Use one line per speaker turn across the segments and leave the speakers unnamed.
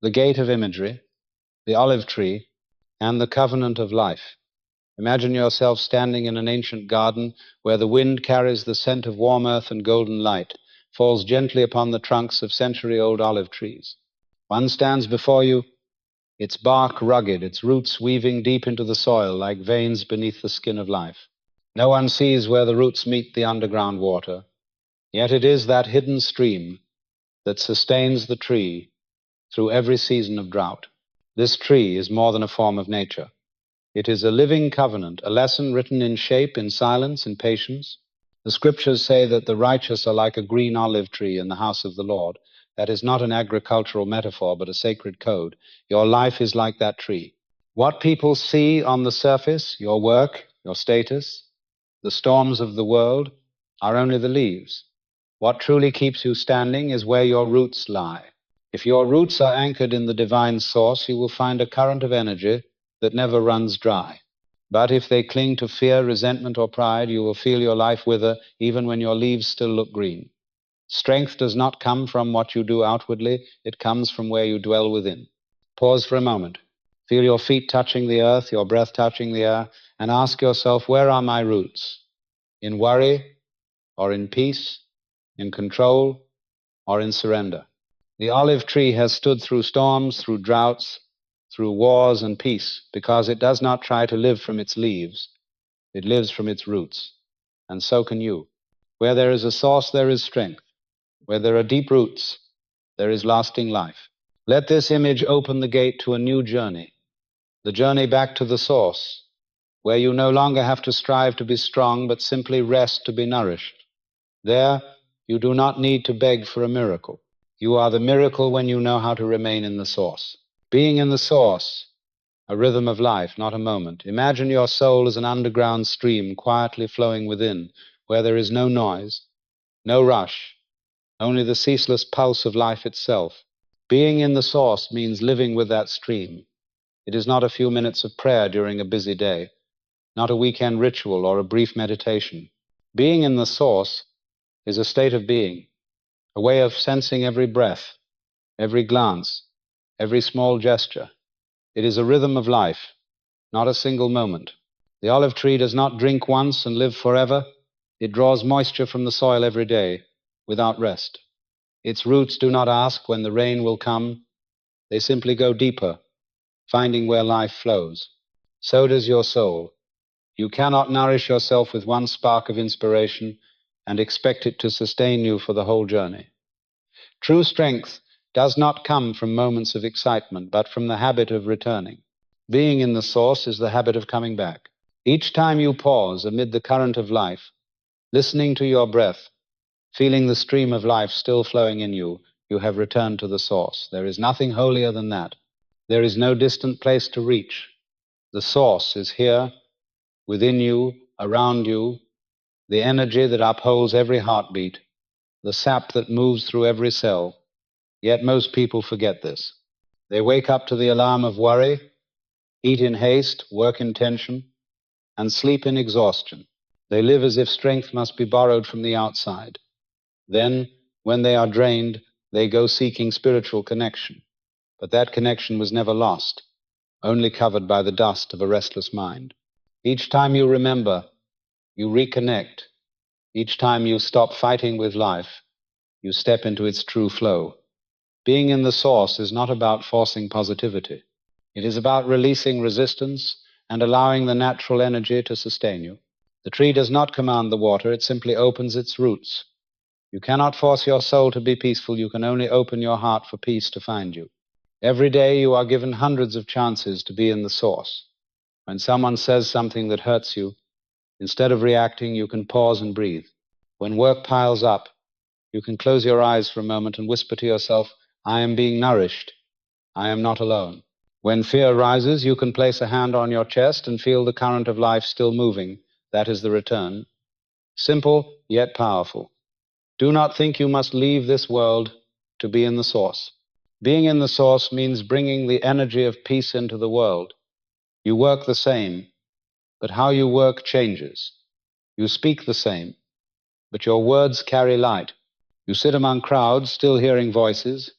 the gate of imagery, the olive tree, and the covenant of life. Imagine yourself standing in an ancient garden where the wind carries the scent of warm earth and golden light, falls gently upon the trunks of century-old olive trees. One stands before you, its bark rugged, its roots weaving deep into the soil like veins beneath the skin of life. No one sees where the roots meet the underground water, yet it is that hidden stream that sustains the tree through every season of drought. This tree is more than a form of nature. It is a living covenant, a lesson written in shape, in silence, in patience. The scriptures say that the righteous are like a green olive tree in the house of the Lord. That is not an agricultural metaphor, but a sacred code. Your life is like that tree. What people see on the surface, your work, your status, the storms of the world, are only the leaves. What truly keeps you standing is where your roots lie. If your roots are anchored in the divine source, you will find a current of energy that never runs dry. But if they cling to fear, resentment, or pride, you will feel your life wither even when your leaves still look green. Strength does not come from what you do outwardly, it comes from where you dwell within. Pause for a moment. Feel your feet touching the earth, your breath touching the air, and ask yourself, where are my roots? In worry, or in peace, in control, or in surrender? The olive tree has stood through storms, through droughts, through wars and peace, because it does not try to live from its leaves. It lives from its roots. And so can you. Where there is a source, there is strength. Where there are deep roots, there is lasting life. Let this image open the gate to a new journey, the journey back to the source, where you no longer have to strive to be strong, but simply rest to be nourished. There, you do not need to beg for a miracle. You are the miracle when you know how to remain in the source. Being in the source, a rhythm of life, not a moment. Imagine your soul as an underground stream quietly flowing within, where there is no noise, no rush, only the ceaseless pulse of life itself. Being in the source means living with that stream. It is not a few minutes of prayer during a busy day, not a weekend ritual or a brief meditation. Being in the source is a state of being, a way of sensing every breath, every glance, every small gesture. It is a rhythm of life, not a single moment. The olive tree does not drink once and live forever. It draws moisture from the soil every day, without rest. Its roots do not ask when the rain will come. They simply go deeper, finding where life flows. So does your soul. You cannot nourish yourself with one spark of inspiration and expect it to sustain you for the whole journey. True strength does not come from moments of excitement, but from the habit of returning. Being in the source is the habit of coming back. Each time you pause amid the current of life, listening to your breath, feeling the stream of life still flowing in you, you have returned to the source. There is nothing holier than that. There is no distant place to reach. The source is here, within you, around you, the energy that upholds every heartbeat, the sap that moves through every cell. Yet most people forget this. They wake up to the alarm of worry, eat in haste, work in tension, and sleep in exhaustion. They live as if strength must be borrowed from the outside. Then, when they are drained, they go seeking spiritual connection. But that connection was never lost, only covered by the dust of a restless mind. Each time you remember, you reconnect. Each time you stop fighting with life, you step into its true flow. Being in the source is not about forcing positivity. It is about releasing resistance and allowing the natural energy to sustain you. The tree does not command the water, it simply opens its roots. You cannot force your soul to be peaceful, you can only open your heart for peace to find you. Every day you are given hundreds of chances to be in the source. When someone says something that hurts you, instead of reacting, you can pause and breathe. When work piles up, you can close your eyes for a moment and whisper to yourself, I am being nourished. I am not alone. When fear rises, you can place a hand on your chest and feel the current of life still moving. That is the return. Simple, yet powerful. Do not think you must leave this world to be in the source. Being in the source means bringing the energy of peace into the world. You work the same, but how you work changes. You speak the same, but your words carry light. You sit among crowds, still hearing voices,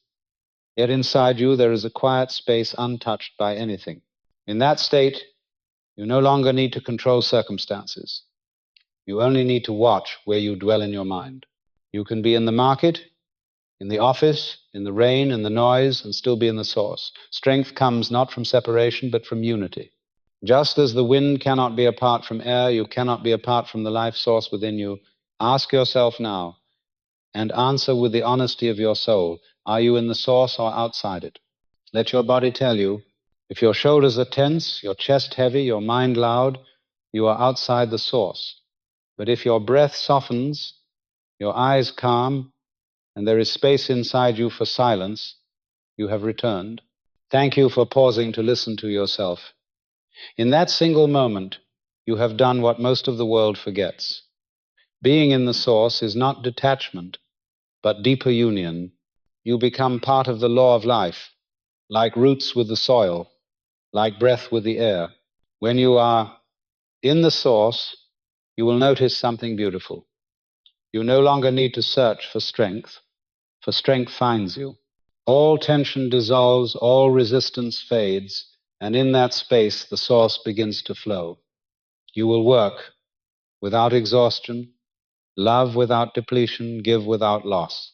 Yet inside you there is a quiet space untouched by anything. In that state, you no longer need to control circumstances. You only need to watch where you dwell in your mind. You can be in the market, in the office, in the rain, in the noise, and still be in the source. Strength comes not from separation, but from unity. Just as the wind cannot be apart from air, you cannot be apart from the life source within you. Ask yourself now, and answer with the honesty of your soul, are you in the source or outside it? Let your body tell you. If your shoulders are tense, your chest heavy, your mind loud, you are outside the source. But if your breath softens, your eyes calm, and there is space inside you for silence, you have returned. Thank you for pausing to listen to yourself. In that single moment, you have done what most of the world forgets. Being in the source is not detachment, but deeper union. You become part of the law of life, like roots with the soil, like breath with the air. When you are in the source, you will notice something beautiful. You no longer need to search for strength finds you. All tension dissolves, all resistance fades, and in that space the source begins to flow. You will work without exhaustion, love without depletion, give without loss.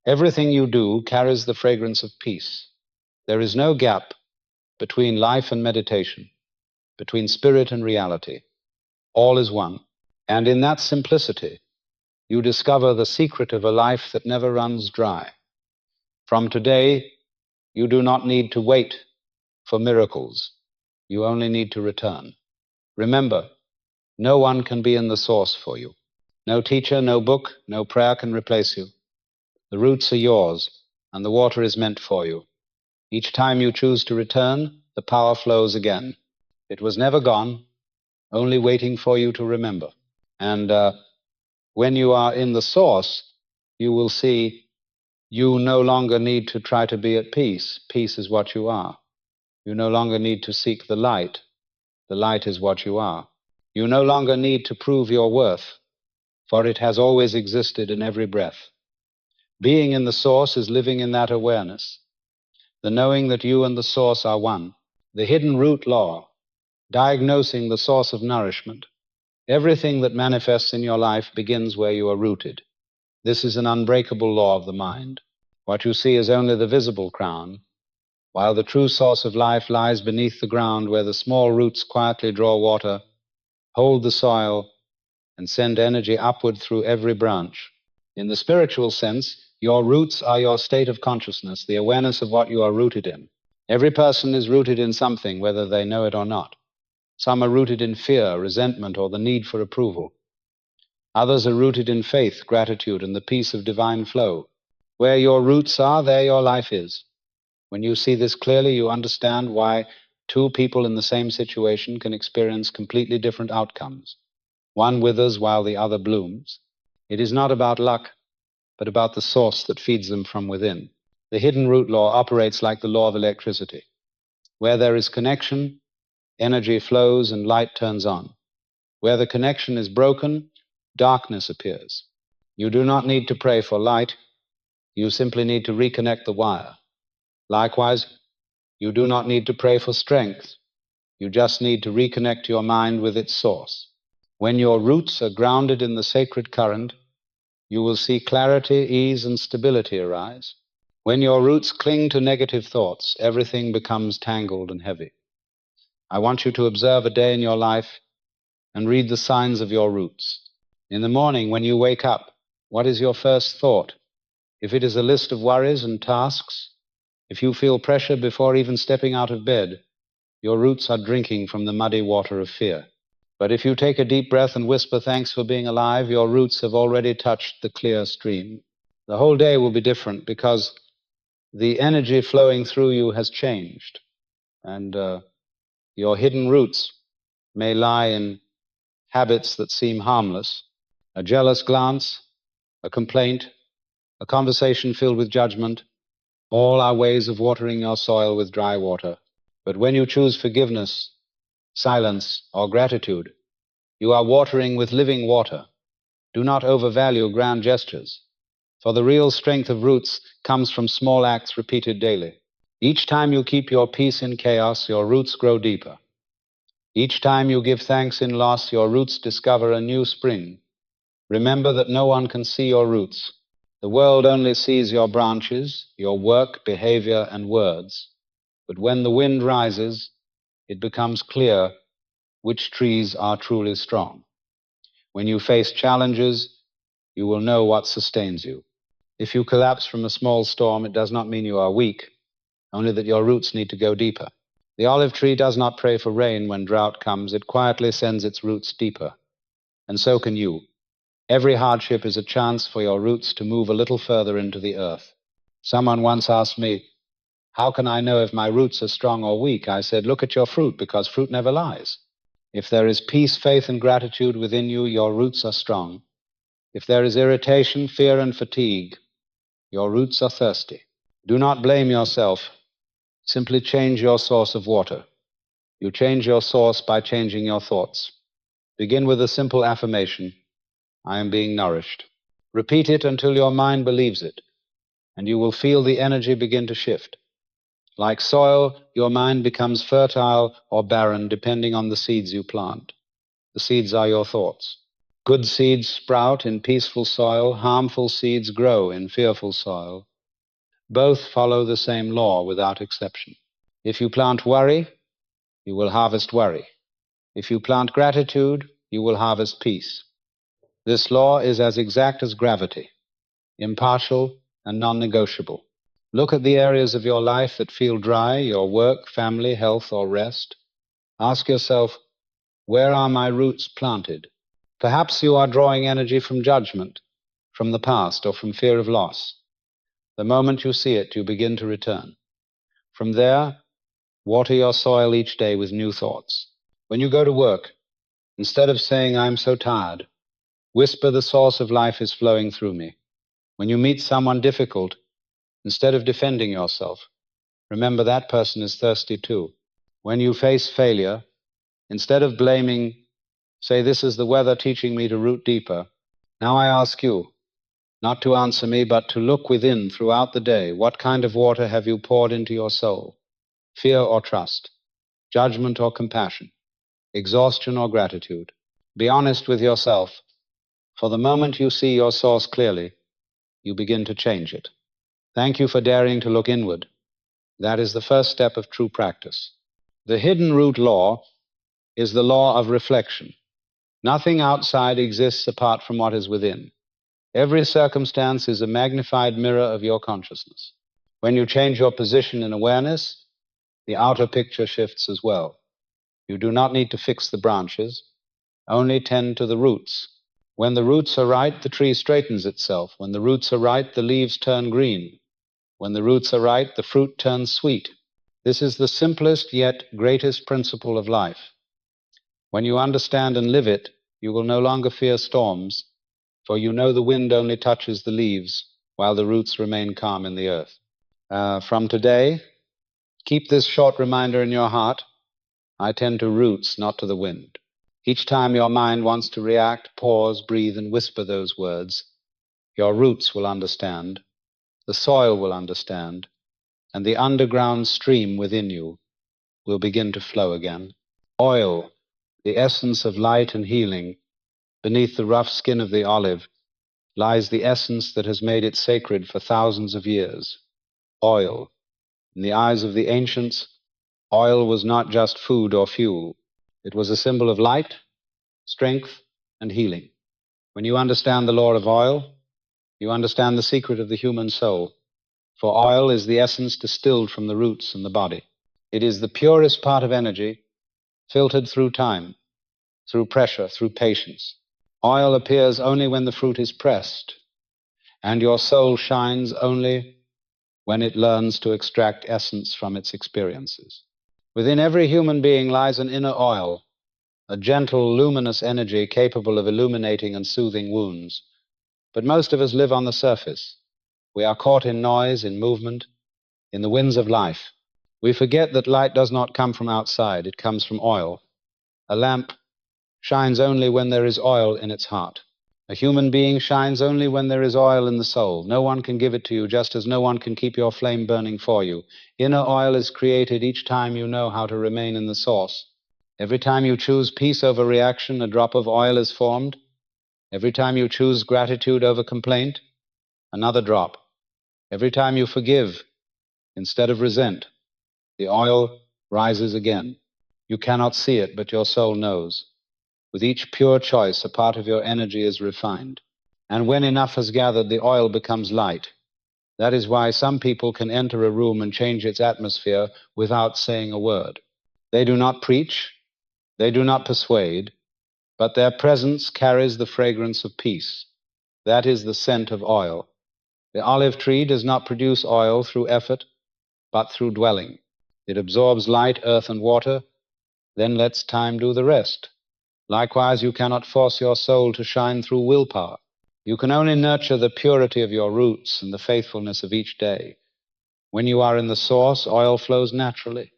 Everything you do carries the fragrance of peace. There is no gap between life and meditation, between spirit and reality. All is one. And in that simplicity, you discover the secret of a life that never runs dry. From today, you do not need to wait for miracles. You only need to return. Remember, no one can be in the source for you. No teacher, no book, no prayer can replace you. The roots are yours, and the water is meant for you. Each time you choose to return, the power flows again. It was never gone, only waiting for you to remember. And when you are in the source, you will see you no longer need to try to be at peace. Peace is what you are. You no longer need to seek the light. The light is what you are. You no longer need to prove your worth, for it has always existed in every breath. Being in the source is living in that awareness, the knowing that you and the source are one, the hidden root law, diagnosing the source of nourishment. Everything that manifests in your life begins where you are rooted. This is an unbreakable law of the mind. What you see is only the visible crown, while the true source of life lies beneath the ground where the small roots quietly draw water, hold the soil, and send energy upward through every branch. In the spiritual sense, your roots are your state of consciousness, the awareness of what you are rooted in. Every person is rooted in something, whether they know it or not. Some are rooted in fear, resentment, or the need for approval. Others are rooted in faith, gratitude, and the peace of divine flow. Where your roots are, there your life is. When you see this clearly, you understand why two people in the same situation can experience completely different outcomes. One withers while the other blooms. It is not about luck, but about the source that feeds them from within. The hidden root law operates like the law of electricity. Where there is connection, energy flows and light turns on. Where the connection is broken, darkness appears. You do not need to pray for light. You simply need to reconnect the wire. Likewise, you do not need to pray for strength. You just need to reconnect your mind with its source. When your roots are grounded in the sacred current, you will see clarity, ease, and stability arise. When your roots cling to negative thoughts, everything becomes tangled and heavy. I want you to observe a day in your life and read the signs of your roots. In the morning, when you wake up, what is your first thought? If it is a list of worries and tasks, if you feel pressure before even stepping out of bed, your roots are drinking from the muddy water of fear. But if you take a deep breath and whisper thanks for being alive, your roots have already touched the clear stream. The whole day will be different because the energy flowing through you has changed, and your hidden roots may lie in habits that seem harmless, a jealous glance, a complaint, a conversation filled with judgment. All are ways of watering your soil with dry water. But when you choose forgiveness, silence, or gratitude, you are watering with living water. Do not overvalue grand gestures. For the real strength of roots comes from small acts repeated daily. Each time you keep your peace in chaos, your roots grow deeper. Each time you give thanks in loss, your roots discover a new spring. Remember that no one can see your roots. The world only sees your branches, your work, behavior, and words. But when the wind rises, it becomes clear which trees are truly strong. When you face challenges, you will know what sustains you. If you collapse from a small storm, it does not mean you are weak, only that your roots need to go deeper. The olive tree does not pray for rain when drought comes. It quietly sends its roots deeper. And so can you. Every hardship is a chance for your roots to move a little further into the earth. Someone once asked me, how can I know if my roots are strong or weak? I said, look at your fruit, because fruit never lies. If there is peace, faith, and gratitude within you, your roots are strong. If there is irritation, fear, and fatigue, your roots are thirsty. Do not blame yourself. Simply change your source of water. You change your source by changing your thoughts. Begin with a simple affirmation: I am being nourished. Repeat it until your mind believes it, and you will feel the energy begin to shift. Like soil, your mind becomes fertile or barren depending on the seeds you plant. The seeds are your thoughts. Good seeds sprout in peaceful soil, harmful seeds grow in fearful soil. Both follow the same law without exception. If you plant worry, you will harvest worry. If you plant gratitude, you will harvest peace. This law is as exact as gravity, impartial and non-negotiable. Look at the areas of your life that feel dry, your work, family, health, or rest. Ask yourself, where are my roots planted? Perhaps you are drawing energy from judgment, from the past, or from fear of loss. The moment you see it, you begin to return. From there, water your soil each day with new thoughts. When you go to work, instead of saying, I'm so tired, whisper, the source of life is flowing through me. When you meet someone difficult, instead of defending yourself, remember that person is thirsty too. When you face failure, instead of blaming, say, this is the weather teaching me to root deeper. Now I ask you, not to answer me, but to look within throughout the day. What kind of water have you poured into your soul? Fear or trust? Judgment or compassion? Exhaustion or gratitude? Be honest with yourself. For the moment you see your source clearly, you begin to change it. Thank you for daring to look inward. That is the first step of true practice. The hidden root law is the law of reflection. Nothing outside exists apart from what is within. Every circumstance is a magnified mirror of your consciousness. When you change your position in awareness, the outer picture shifts as well. You do not need to fix the branches, only tend to the roots. When the roots are right, the tree straightens itself. When the roots are right, the leaves turn green. When the roots are right, the fruit turns sweet. This is the simplest yet greatest principle of life. When you understand and live it, you will no longer fear storms, for you know the wind only touches the leaves while the roots remain calm in the earth. From today, keep this short reminder in your heart: I tend to roots, not to the wind. Each time your mind wants to react, pause, breathe, and whisper those words. Your roots will understand, the soil will understand, and the underground stream within you will begin to flow again. Oil, the essence of light and healing. Beneath the rough skin of the olive lies the essence that has made it sacred for thousands of years. Oil. In the eyes of the ancients, oil was not just food or fuel. It was a symbol of light, strength, and healing. When you understand the law of oil, you understand the secret of the human soul. For oil is the essence distilled from the roots and the body. It is the purest part of energy, filtered through time, through pressure, through patience. Oil appears only when the fruit is pressed, and your soul shines only when it learns to extract essence from its experiences. Within every human being lies an inner oil, a gentle, luminous energy capable of illuminating and soothing wounds. But most of us live on the surface. We are caught in noise, in movement, in the winds of life. We forget that light does not come from outside, it comes from oil. A lamp shines only when there is oil in its heart. A human being shines only when there is oil in the soul. No one can give it to you, just as no one can keep your flame burning for you. Inner oil is created each time you know how to remain in the source. Every time you choose peace over reaction, a drop of oil is formed. Every time you choose gratitude over complaint, another drop. Every time you forgive instead of resent, the oil rises again. You cannot see it, but your soul knows. With each pure choice, a part of your energy is refined. And when enough has gathered, the oil becomes light. That is why some people can enter a room and change its atmosphere without saying a word. They do not preach, they do not persuade, but their presence carries the fragrance of peace. That is the scent of oil. The olive tree does not produce oil through effort, but through dwelling. It absorbs light, earth, and water, then lets time do the rest. Likewise, you cannot force your soul to shine through willpower. You can only nurture the purity of your roots and the faithfulness of each day. When you are in the source, oil flows naturally.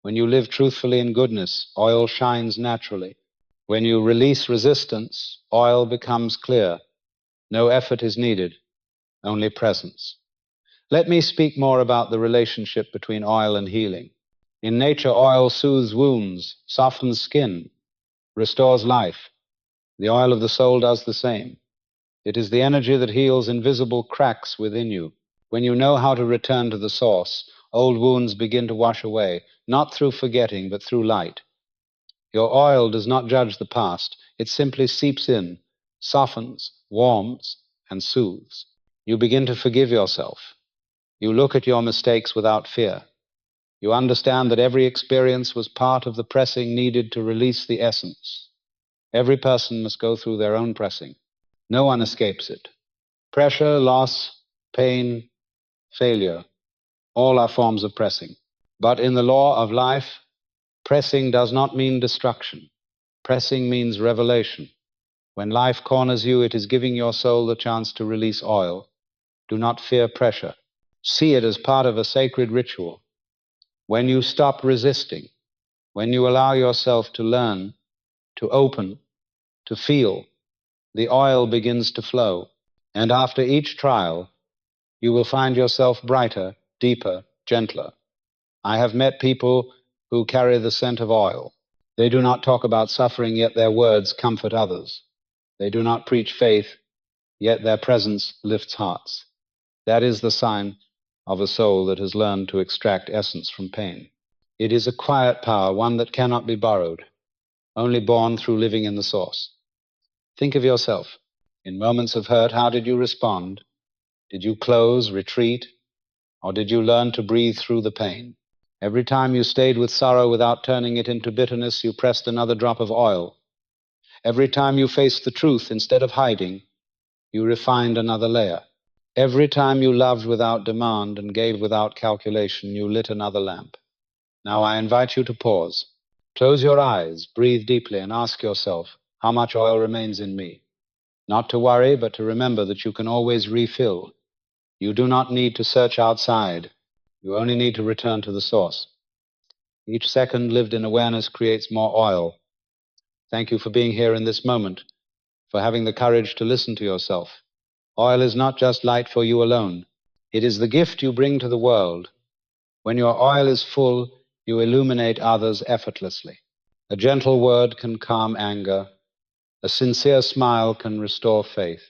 When you live truthfully in goodness, oil shines naturally. When you release resistance, oil becomes clear. No effort is needed, only presence. Let me speak more about the relationship between oil and healing. In nature, oil soothes wounds, softens skin, restores life. The oil of the soul does the same. It is the energy that heals invisible cracks within you. When you know how to return to the source, old wounds begin to wash away, not through forgetting, but through light. Your oil does not judge the past. It simply seeps in, softens, warms, and soothes. You begin to forgive yourself. You look at your mistakes without fear. You understand that every experience was part of the pressing needed to release the essence. Every person must go through their own pressing. No one escapes it. Pressure, loss, pain, failure, all are forms of pressing. But in the law of life, pressing does not mean destruction. Pressing means revelation. When life corners you, it is giving your soul the chance to release oil. Do not fear pressure. See it as part of a sacred ritual. When you stop resisting, when you allow yourself to learn, to open, to feel, the oil begins to flow. And after each trial, you will find yourself brighter, deeper, gentler. I have met people who carry the scent of oil. They do not talk about suffering, yet their words comfort others. They do not preach faith, yet their presence lifts hearts. That is the sign of a soul that has learned to extract essence from pain. It is a quiet power, one that cannot be borrowed, only born through living in the source. Think of yourself. In moments of hurt, how did you respond? Did you close, retreat, or did you learn to breathe through the pain? Every time you stayed with sorrow without turning it into bitterness, you pressed another drop of oil. Every time you faced the truth instead of hiding, you refined another layer. Every time you loved without demand and gave without calculation, you lit another lamp. Now I invite you to pause. Close your eyes, breathe deeply, and ask yourself, how much oil remains in me? Not to worry, but to remember that you can always refill. You do not need to search outside. You only need to return to the source. Each second lived in awareness creates more oil. Thank you for being here in this moment, for having the courage to listen to yourself. Oil is not just light for you alone. It is the gift you bring to the world. When your oil is full, you illuminate others effortlessly. A gentle word can calm anger. A sincere smile can restore faith.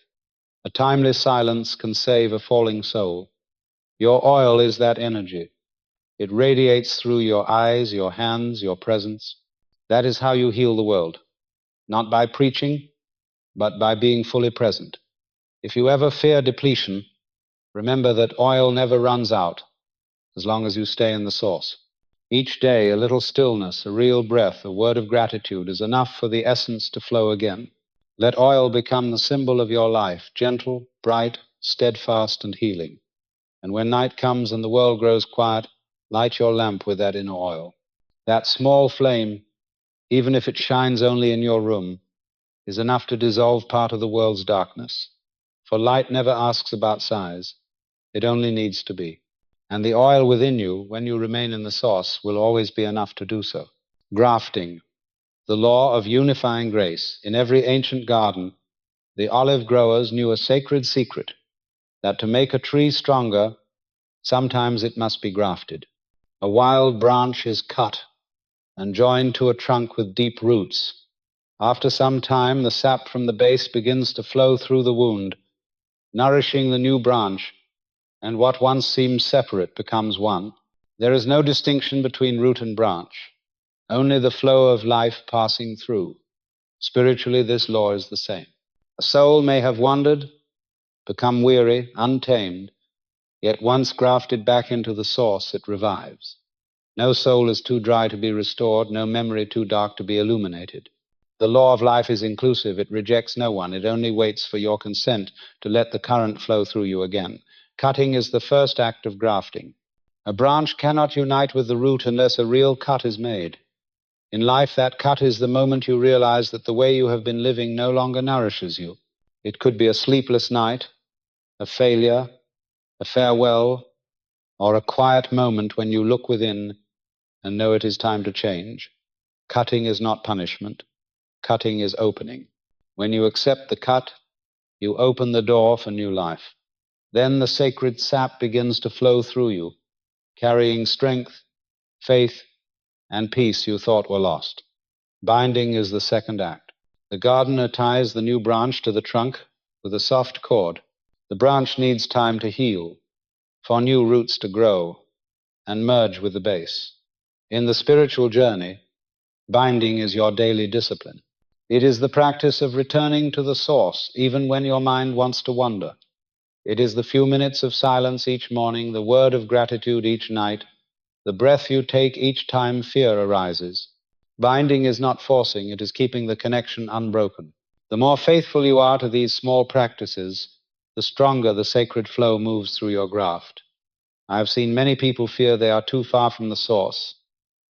A timely silence can save a falling soul. Your oil is that energy. It radiates through your eyes, your hands, your presence. That is how you heal the world. Not by preaching, but by being fully present. If you ever fear depletion, remember that oil never runs out as long as you stay in the source. Each day, a little stillness, a real breath, a word of gratitude is enough for the essence to flow again. Let oil become the symbol of your life, gentle, bright, steadfast, and healing. And when night comes and the world grows quiet, light your lamp with that inner oil. That small flame, even if it shines only in your room, is enough to dissolve part of the world's darkness. For light never asks about size. It only needs to be. And the oil within you, when you remain in the source, will always be enough to do so. Grafting, the law of unifying grace. In every ancient garden, The olive growers knew a sacred secret, that to make a tree stronger, sometimes it must be grafted. A wild branch is cut and joined to a trunk with deep roots. After some time, the sap from the base begins to flow through the wound, nourishing the new branch, and what once seemed separate becomes one. There is no distinction between root and branch, only the flow of life passing through. Spiritually, this law is the same. A soul may have wandered, become weary, untamed, yet once grafted back into the source, it revives. No soul is too dry to be restored, no memory too dark to be illuminated. The law of life is inclusive. It rejects no one. It only waits for your consent to let the current flow through you again. Cutting is the first act of grafting. A branch cannot unite with the root unless a real cut is made. In life, that cut is the moment you realize that the way you have been living no longer nourishes you. It could be a sleepless night, a failure, a farewell, or a quiet moment when you look within and know it is time to change. Cutting is not punishment. Cutting is opening. When you accept the cut, you open the door for new life. Then the sacred sap begins to flow through you, carrying strength, faith, and peace you thought were lost. Binding is the second act. The gardener ties the new branch to the trunk with a soft cord. The branch needs time to heal, for new roots to grow and merge with the base. In the spiritual journey, binding is your daily discipline. It is the practice of returning to the source, even when your mind wants to wander. It is the few minutes of silence each morning, the word of gratitude each night, the breath you take each time fear arises. Binding is not forcing, it is keeping the connection unbroken. The more faithful you are to these small practices, the stronger the sacred flow moves through your graft. I have seen many people fear they are too far from the source,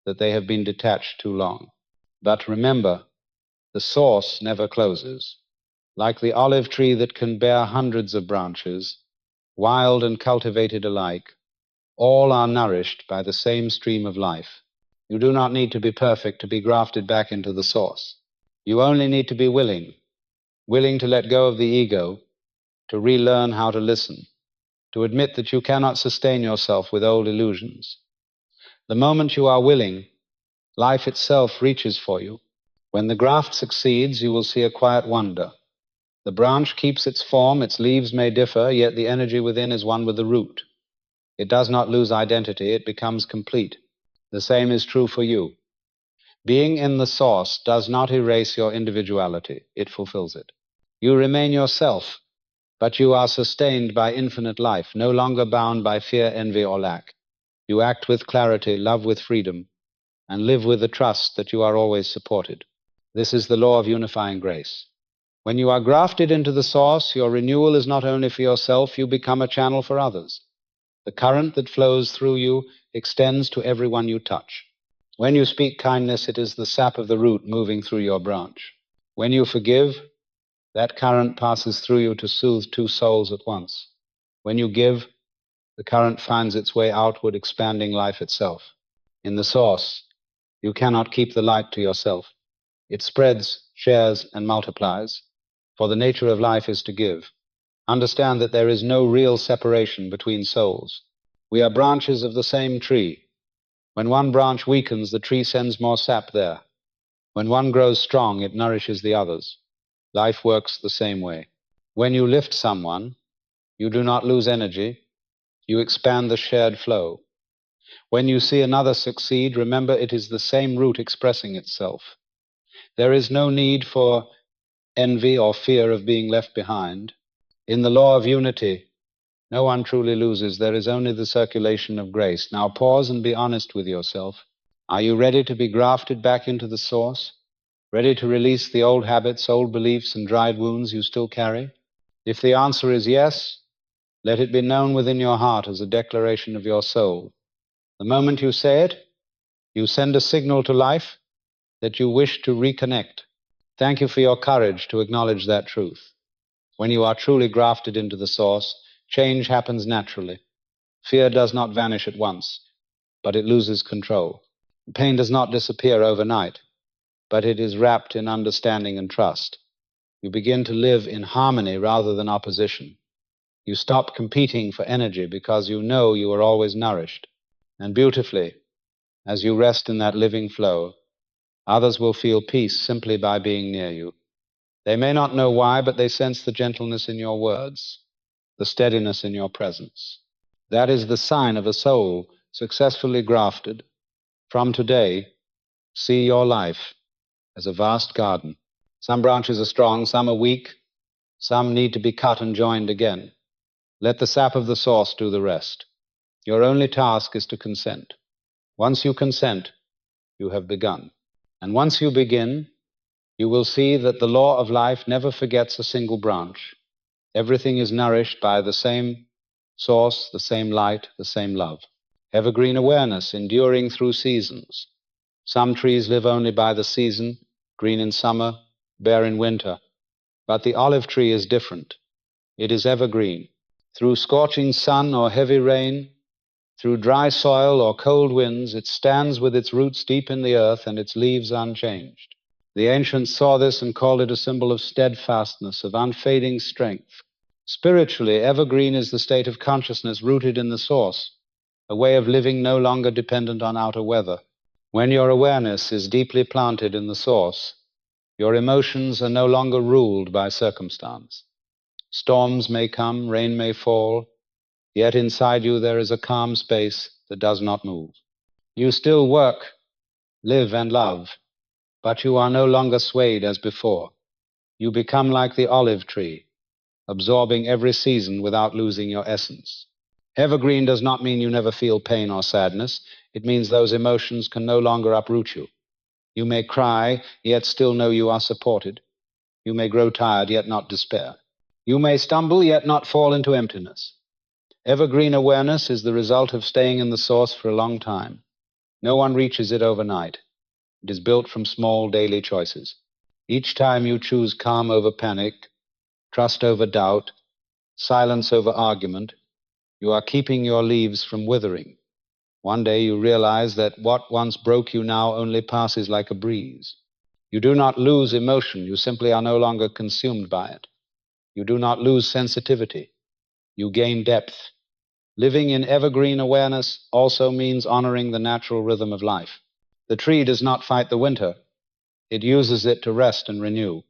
that they have been detached too long. But remember, the source never closes. Like the olive tree that can bear hundreds of branches, wild and cultivated alike, all are nourished by the same stream of life. You do not need to be perfect to be grafted back into the source. You only need to be willing to let go of the ego, to relearn how to listen, to admit that you cannot sustain yourself with old illusions. The moment you are willing, life itself reaches for you. When the graft succeeds, you will see a quiet wonder. The branch keeps its form, its leaves may differ, yet the energy within is one with the root. It does not lose identity, it becomes complete. The same is true for you. Being in the source does not erase your individuality, it fulfills it. You remain yourself, but you are sustained by infinite life, no longer bound by fear, envy, or lack. You act with clarity, love with freedom, and live with the trust that you are always supported. This is the law of unifying grace. When you are grafted into the source, your renewal is not only for yourself, you become a channel for others. The current that flows through you extends to everyone you touch. When you speak kindness, it is the sap of the root moving through your branch. When you forgive, that current passes through you to soothe two souls at once. When you give, the current finds its way outward, expanding life itself. In the source, you cannot keep the light to yourself. It spreads, shares, and multiplies, for the nature of life is to give. Understand that there is no real separation between souls. We are branches of the same tree. When one branch weakens, the tree sends more sap there. When one grows strong, it nourishes the others. Life works the same way. When you lift someone, you do not lose energy, you expand the shared flow. When you see another succeed, remember it is the same root expressing itself. There is no need for envy or fear of being left behind. In the law of unity, no one truly loses. There is only the circulation of grace. Now pause and be honest with yourself. Are you ready to be grafted back into the source? Ready to release the old habits, old beliefs, and dried wounds you still carry? If the answer is yes, let it be known within your heart as a declaration of your soul. The moment you say it, you send a signal to life that you wish to reconnect. Thank you for your courage to acknowledge that truth. When you are truly grafted into the source, change happens naturally. Fear does not vanish at once, but it loses control. Pain does not disappear overnight, but it is wrapped in understanding and trust. You begin to live in harmony rather than opposition. You stop competing for energy because you know you are always nourished. And beautifully, as you rest in that living flow, others will feel peace simply by being near you. They may not know why, but they sense the gentleness in your words, the steadiness in your presence. That is the sign of a soul successfully grafted. From today, see your life as a vast garden. Some branches are strong, some are weak, some need to be cut and joined again. Let the sap of the source do the rest. Your only task is to consent. Once you consent, you have begun. And once you begin, you will see that the law of life never forgets a single branch. Everything is nourished by the same source, the same light, the same love. Evergreen awareness, enduring through seasons. Some trees live only by the season, green in summer, bare in winter. But the olive tree is different. It is evergreen. Through scorching sun or heavy rain, through dry soil or cold winds, it stands with its roots deep in the earth and its leaves unchanged. The ancients saw this and called it a symbol of steadfastness, of unfading strength. Spiritually, evergreen is the state of consciousness rooted in the source, a way of living no longer dependent on outer weather. When your awareness is deeply planted in the source, your emotions are no longer ruled by circumstance. Storms may come, rain may fall, yet inside you there is a calm space that does not move. You still work, live, and love, but you are no longer swayed as before. You become like the olive tree, absorbing every season without losing your essence. Evergreen does not mean you never feel pain or sadness. It means those emotions can no longer uproot you. You may cry, yet still know you are supported. You may grow tired, yet not despair. You may stumble, yet not fall into emptiness. Evergreen awareness is the result of staying in the source for a long time. No one reaches it overnight. It is built from small daily choices. Each time you choose calm over panic, trust over doubt, silence over argument, you are keeping your leaves from withering. One day you realize that what once broke you now only passes like a breeze. You do not lose emotion, you simply are no longer consumed by it. You do not lose sensitivity, you gain depth. Living in evergreen awareness also means honoring the natural rhythm of life. The tree does not fight the winter, it uses it to rest and renew.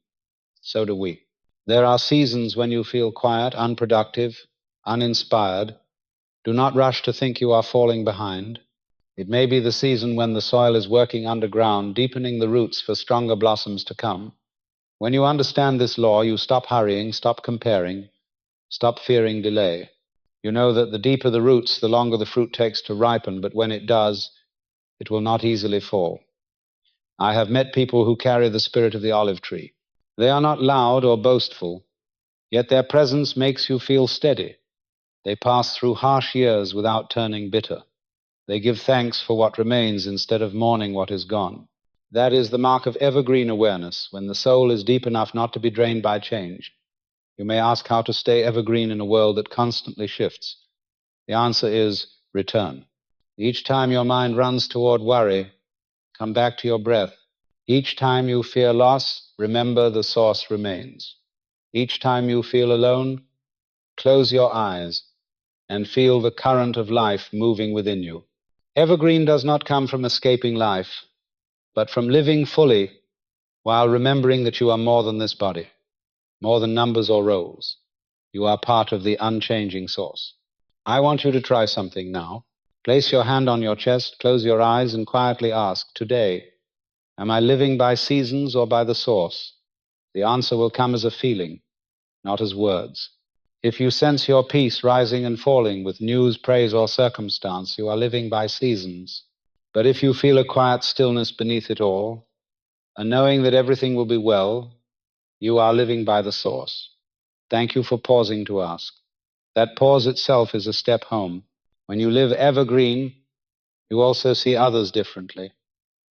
So do we. There are seasons when you feel quiet, unproductive, uninspired. Do not rush to think you are falling behind. It may be the season when the soil is working underground, deepening the roots for stronger blossoms to come. When you understand this law, you stop hurrying, stop comparing, stop fearing delay. You know that the deeper the roots, the longer the fruit takes to ripen, but when it does, it will not easily fall. I have met people who carry the spirit of the olive tree. They are not loud or boastful, yet their presence makes you feel steady. They pass through harsh years without turning bitter. They give thanks for what remains instead of mourning what is gone. That is the mark of evergreen awareness, when the soul is deep enough not to be drained by change. You may ask how to stay evergreen in a world that constantly shifts. The answer is return. Each time your mind runs toward worry, come back to your breath. Each time you fear loss, remember the source remains. Each time you feel alone, close your eyes and feel the current of life moving within you. Evergreen does not come from escaping life, but from living fully while remembering that you are more than this body, more than numbers or roles. You are part of the unchanging source. I want you to try something now. Place your hand on your chest, close your eyes, and quietly ask, today, am I living by seasons or by the source? The answer will come as a feeling, not as words. If you sense your peace rising and falling with news, praise, or circumstance, you are living by seasons. But if you feel a quiet stillness beneath it all, and knowing that everything will be well, you are living by the source. Thank you for pausing to ask. That pause itself is a step home. When you live evergreen, you also see others differently.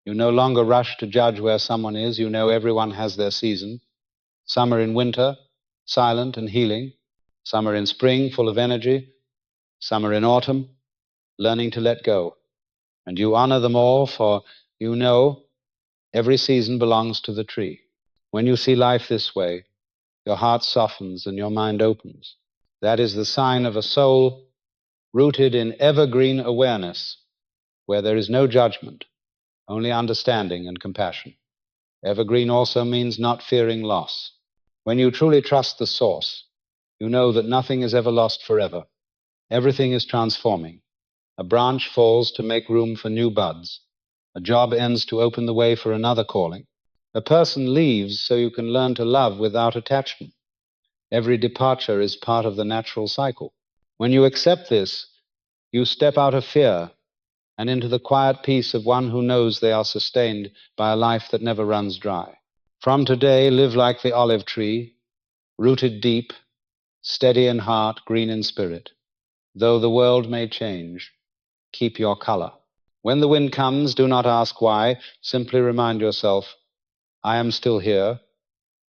You no longer rush to judge where someone is. You know everyone has their season. Some are in winter, silent and healing. Some are in spring, full of energy. Some are in autumn, learning to let go. And you honor them all, for you know every season belongs to the tree. When you see life this way, your heart softens and your mind opens. That is the sign of a soul rooted in evergreen awareness, where there is no judgment, only understanding and compassion. Evergreen also means not fearing loss. When you truly trust the source, you know that nothing is ever lost forever. Everything is transforming. A branch falls to make room for new buds. A job ends to open the way for another calling. A person leaves so you can learn to love without attachment. Every departure is part of the natural cycle. When you accept this, you step out of fear and into the quiet peace of one who knows they are sustained by a life that never runs dry. From today, live like the olive tree, rooted deep, steady in heart, green in spirit. Though the world may change, keep your color. When the wind comes, do not ask why. Simply remind yourself, I am still here.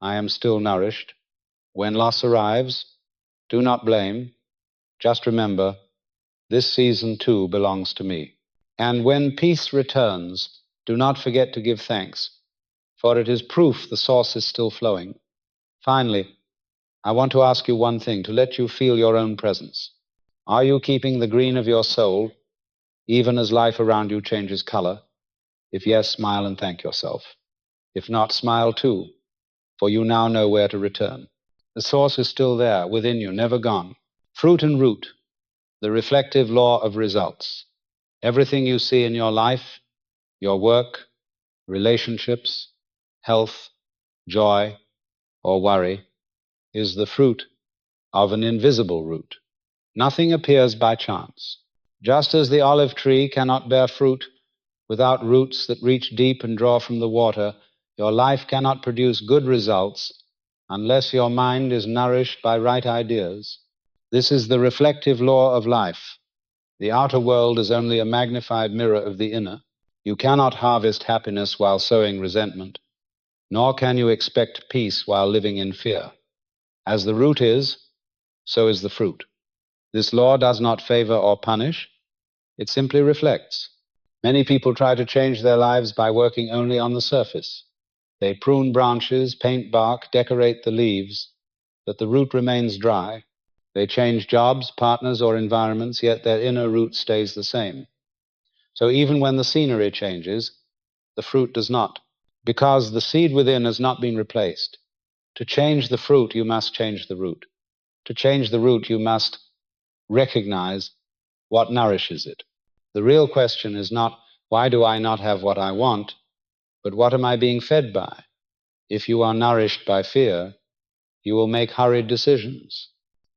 I am still nourished. When loss arrives, do not blame. Just remember, this season too belongs to me. And when peace returns, do not forget to give thanks, for it is proof the source is still flowing. Finally, I want to ask you one thing, to let you feel your own presence. Are you keeping the green of your soul, even as life around you changes color? If yes, smile and thank yourself. If not, smile too, for you now know where to return. The source is still there, within you, never gone. Fruit and root, the reflective law of results. Everything you see in your life, your work, relationships, health, joy, or worry, is the fruit of an invisible root. Nothing appears by chance. Just as the olive tree cannot bear fruit without roots that reach deep and draw from the water, your life cannot produce good results unless your mind is nourished by right ideas. This is the reflective law of life. The outer world is only a magnified mirror of the inner. You cannot harvest happiness while sowing resentment, nor can you expect peace while living in fear. As the root is, so is the fruit. This law does not favor or punish, it simply reflects. Many people try to change their lives by working only on the surface. They prune branches, paint bark, decorate the leaves, but the root remains dry. They change jobs, partners, or environments, yet their inner root stays the same. So even when the scenery changes, the fruit does not, because the seed within has not been replaced. To change the fruit, you must change the root. To change the root, you must recognize what nourishes it. The real question is not, why do I not have what I want, but what am I being fed by? If you are nourished by fear, you will make hurried decisions.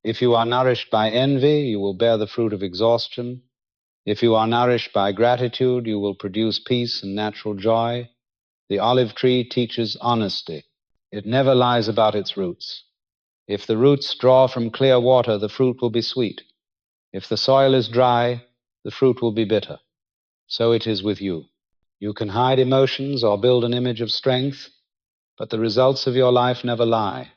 If you are nourished by envy, you will bear the fruit of exhaustion. If you are nourished by gratitude, you will produce peace and natural joy. The olive tree teaches honesty. It never lies about its roots. If the roots draw from clear water, the fruit will be sweet. If the soil is dry, the fruit will be bitter. So it is with you. You can hide emotions or build an image of strength, but the results of your life never lie.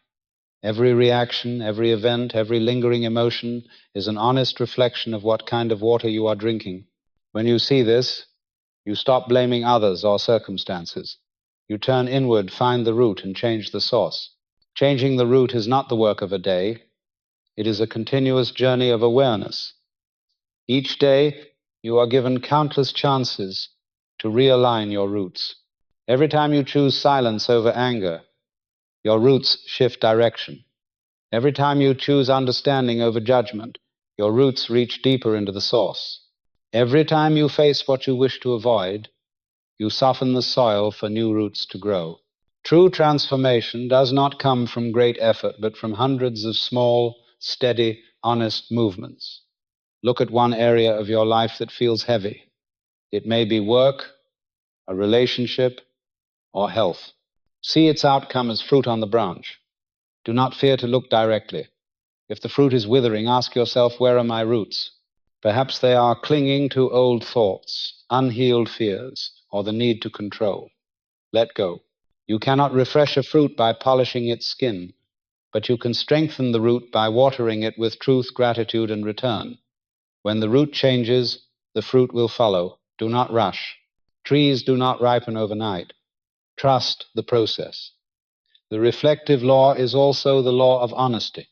Every reaction, every event, every lingering emotion is an honest reflection of what kind of water you are drinking. When you see this, you stop blaming others or circumstances. You turn inward, find the root, and change the source. Changing the root is not the work of a day. It is a continuous journey of awareness. Each day, you are given countless chances to realign your roots. Every time you choose silence over anger, your roots shift direction. Every time you choose understanding over judgment, your roots reach deeper into the source. Every time you face what you wish to avoid, you soften the soil for new roots to grow. True transformation does not come from great effort, but from hundreds of small, steady, honest movements. Look at one area of your life that feels heavy. It may be work, a relationship, or health. See its outcome as fruit on the branch. Do not fear to look directly. If the fruit is withering, ask yourself, where are my roots? Perhaps they are clinging to old thoughts, unhealed fears, or the need to control. Let go. You cannot refresh a fruit by polishing its skin, but you can strengthen the root by watering it with truth, gratitude, and return. When the root changes, the fruit will follow. Do not rush. Trees do not ripen overnight. Trust the process. The reflective law is also the law of honesty.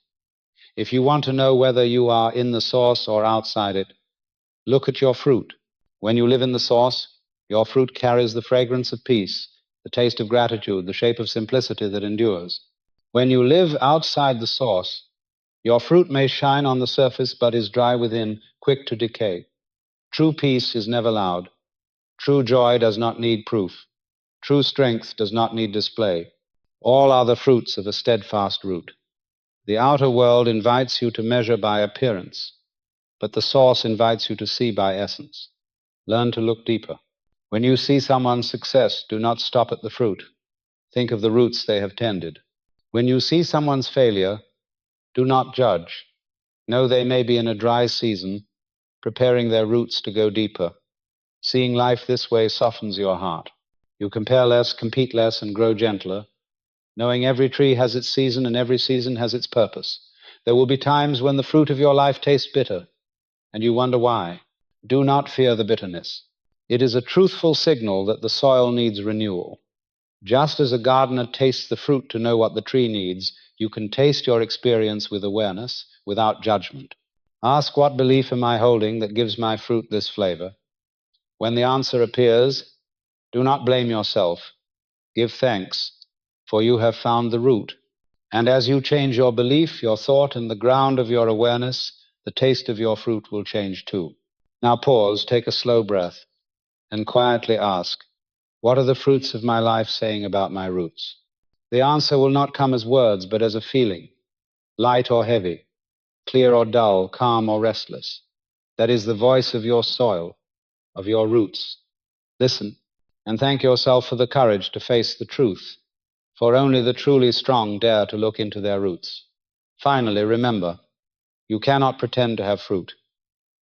If you want to know whether you are in the source or outside it, look at your fruit. When you live in the source, your fruit carries the fragrance of peace, the taste of gratitude, the shape of simplicity that endures. When you live outside the source, your fruit may shine on the surface but is dry within, quick to decay. True peace is never loud. True joy does not need proof. True strength does not need display. All are the fruits of a steadfast root. The outer world invites you to measure by appearance, but the source invites you to see by essence. Learn to look deeper. When you see someone's success, do not stop at the fruit. Think of the roots they have tended. When you see someone's failure, do not judge. Know they may be in a dry season, preparing their roots to go deeper. Seeing life this way softens your heart. You compare less, compete less, and grow gentler, knowing every tree has its season and every season has its purpose. There will be times when the fruit of your life tastes bitter, and you wonder why. Do not fear the bitterness. It is a truthful signal that the soil needs renewal. Just as a gardener tastes the fruit to know what the tree needs, you can taste your experience with awareness, without judgment. Ask, what belief am I holding that gives my fruit this flavor? When the answer appears, do not blame yourself. Give thanks, for you have found the root. And as you change your belief, your thought, and the ground of your awareness, the taste of your fruit will change too. Now pause, take a slow breath, and quietly ask, what are the fruits of my life saying about my roots? The answer will not come as words, but as a feeling, light or heavy, clear or dull, calm or restless. That is the voice of your soil, of your roots. Listen, and thank yourself for the courage to face the truth, for only the truly strong dare to look into their roots. Finally, remember, you cannot pretend to have fruit,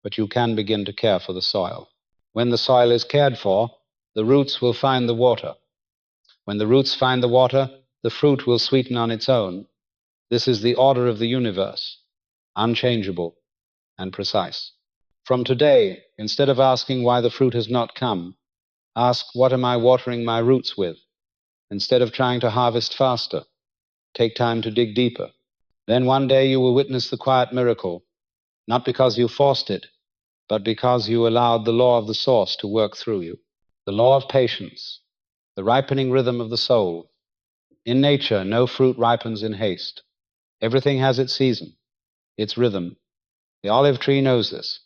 but you can begin to care for the soil. When the soil is cared for, the roots will find the water. When the roots find the water, the fruit will sweeten on its own. This is the order of the universe, unchangeable and precise. From today, instead of asking why the fruit has not come, ask, what am I watering my roots with? Instead of trying to harvest faster, take time to dig deeper. Then one day you will witness the quiet miracle, not because you forced it, but because you allowed the law of the source to work through you. The law of patience, the ripening rhythm of the soul. In nature, no fruit ripens in haste. Everything has its season, its rhythm. The olive tree knows this.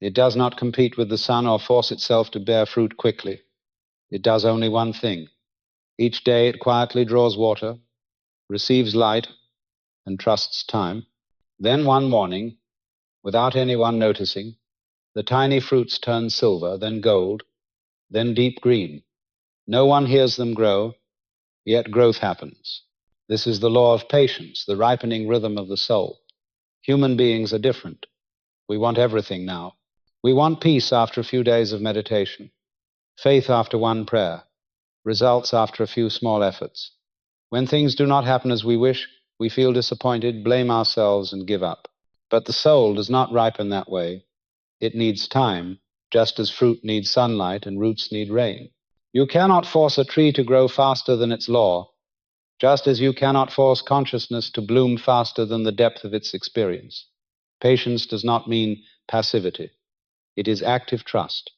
It does not compete with the sun or force itself to bear fruit quickly. It does only one thing. Each day it quietly draws water, receives light, and trusts time. Then one morning, without anyone noticing, the tiny fruits turn silver, then gold, then deep green. No one hears them grow, yet growth happens. This is the law of patience, the ripening rhythm of the soul. Human beings are different. We want everything now. We want peace after a few days of meditation, faith after one prayer, results after a few small efforts. When things do not happen as we wish, we feel disappointed, blame ourselves, and give up. But the soul does not ripen that way. It needs time, just as fruit needs sunlight and roots need rain. You cannot force a tree to grow faster than its law, just as you cannot force consciousness to bloom faster than the depth of its experience. Patience does not mean passivity. It is active trust.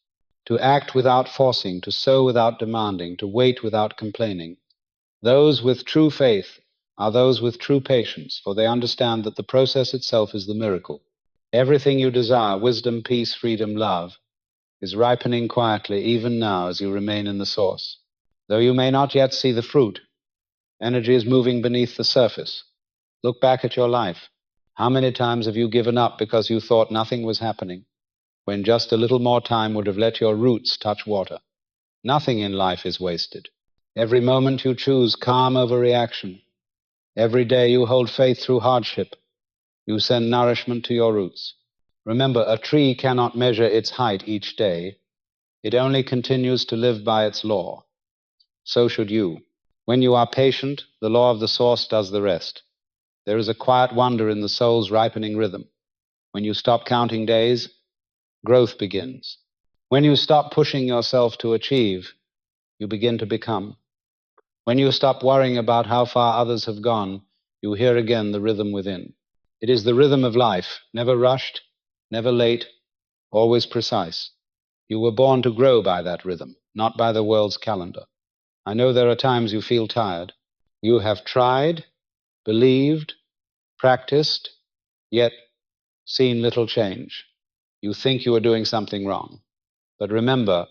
To act without forcing, to sow without demanding, to wait without complaining. Those with true faith are those with true patience, for they understand that the process itself is the miracle. Everything you desire, wisdom, peace, freedom, love, is ripening quietly even now as you remain in the source. Though you may not yet see the fruit, energy is moving beneath the surface. Look back at your life. How many times have you given up because you thought nothing was happening, when just a little more time would have let your roots touch water? Nothing in life is wasted. Every moment you choose calm over reaction. Every day you hold faith through hardship. You send nourishment to your roots. Remember, a tree cannot measure its height each day. It only continues to live by its law. So should you. When you are patient, the law of the source does the rest. There is a quiet wonder in the soul's ripening rhythm. When you stop counting days, growth begins. When you stop pushing yourself to achieve, you begin to become. When you stop worrying about how far others have gone, you hear again the rhythm within. It is the rhythm of life, never rushed, never late, always precise. You were born to grow by that rhythm, not by the world's calendar. I know there are times you feel tired. You have tried, believed, practiced, yet seen little change. You think you are doing something wrong. But remember,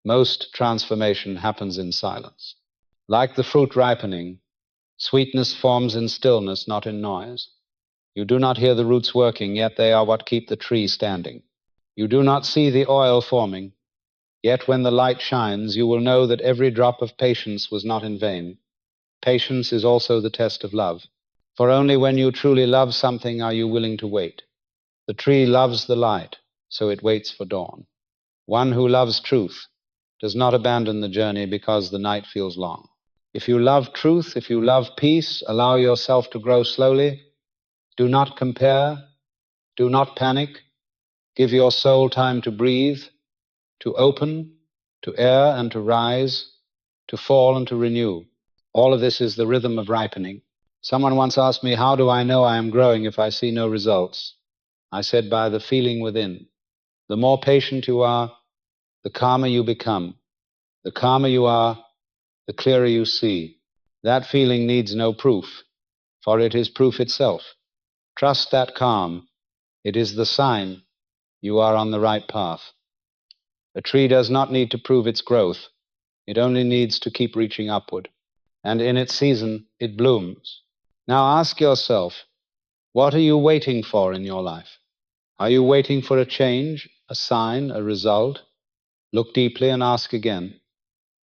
most transformation happens in silence. Like the fruit ripening, sweetness forms in stillness, not in noise. You do not hear the roots working, yet they are what keep the tree standing. You do not see the oil forming, yet when the light shines, you will know that every drop of patience was not in vain. Patience is also the test of love. For only when you truly love something are you willing to wait. The tree loves the light, so it waits for dawn. One who loves truth does not abandon the journey because the night feels long. If you love truth, if you love peace, allow yourself to grow slowly. Do not compare. Do not panic. Give your soul time to breathe, to open, to err and to rise, to fall and to renew. All of this is the rhythm of ripening. Someone once asked me, how do I know I am growing if I see no results? I said, by the feeling within. The more patient you are, the calmer you become. The calmer you are, the clearer you see. That feeling needs no proof, for it is proof itself. Trust that calm. It is the sign you are on the right path. A tree does not need to prove its growth. It only needs to keep reaching upward. And in its season, it blooms. Now ask yourself, what are you waiting for in your life? Are you waiting for a change, a sign, a result? Look deeply and ask again,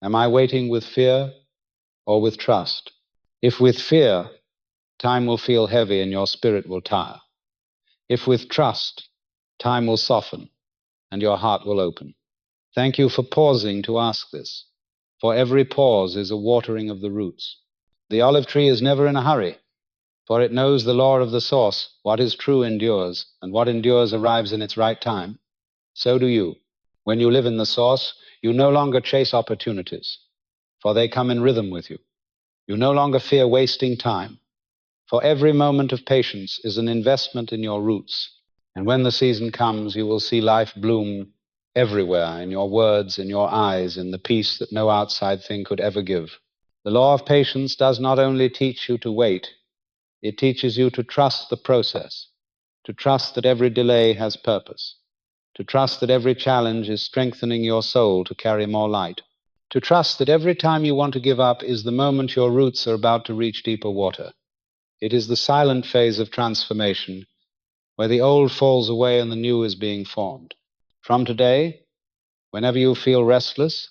am I waiting with fear or with trust? If with fear, time will feel heavy and your spirit will tire. If with trust, time will soften and your heart will open. Thank you for pausing to ask this, for every pause is a watering of the roots. The olive tree is never in a hurry, for it knows the law of the source. What is true endures, and what endures arrives in its right time. So do you. When you live in the source, you no longer chase opportunities, for they come in rhythm with you. You no longer fear wasting time, for every moment of patience is an investment in your roots. And when the season comes, you will see life bloom everywhere, in your words, in your eyes, in the peace that no outside thing could ever give. The law of patience does not only teach you to wait, it teaches you to trust the process, to trust that every delay has purpose, to trust that every challenge is strengthening your soul to carry more light, to trust that every time you want to give up is the moment your roots are about to reach deeper water. It is the silent phase of transformation, where the old falls away and the new is being formed. From today, whenever you feel restless,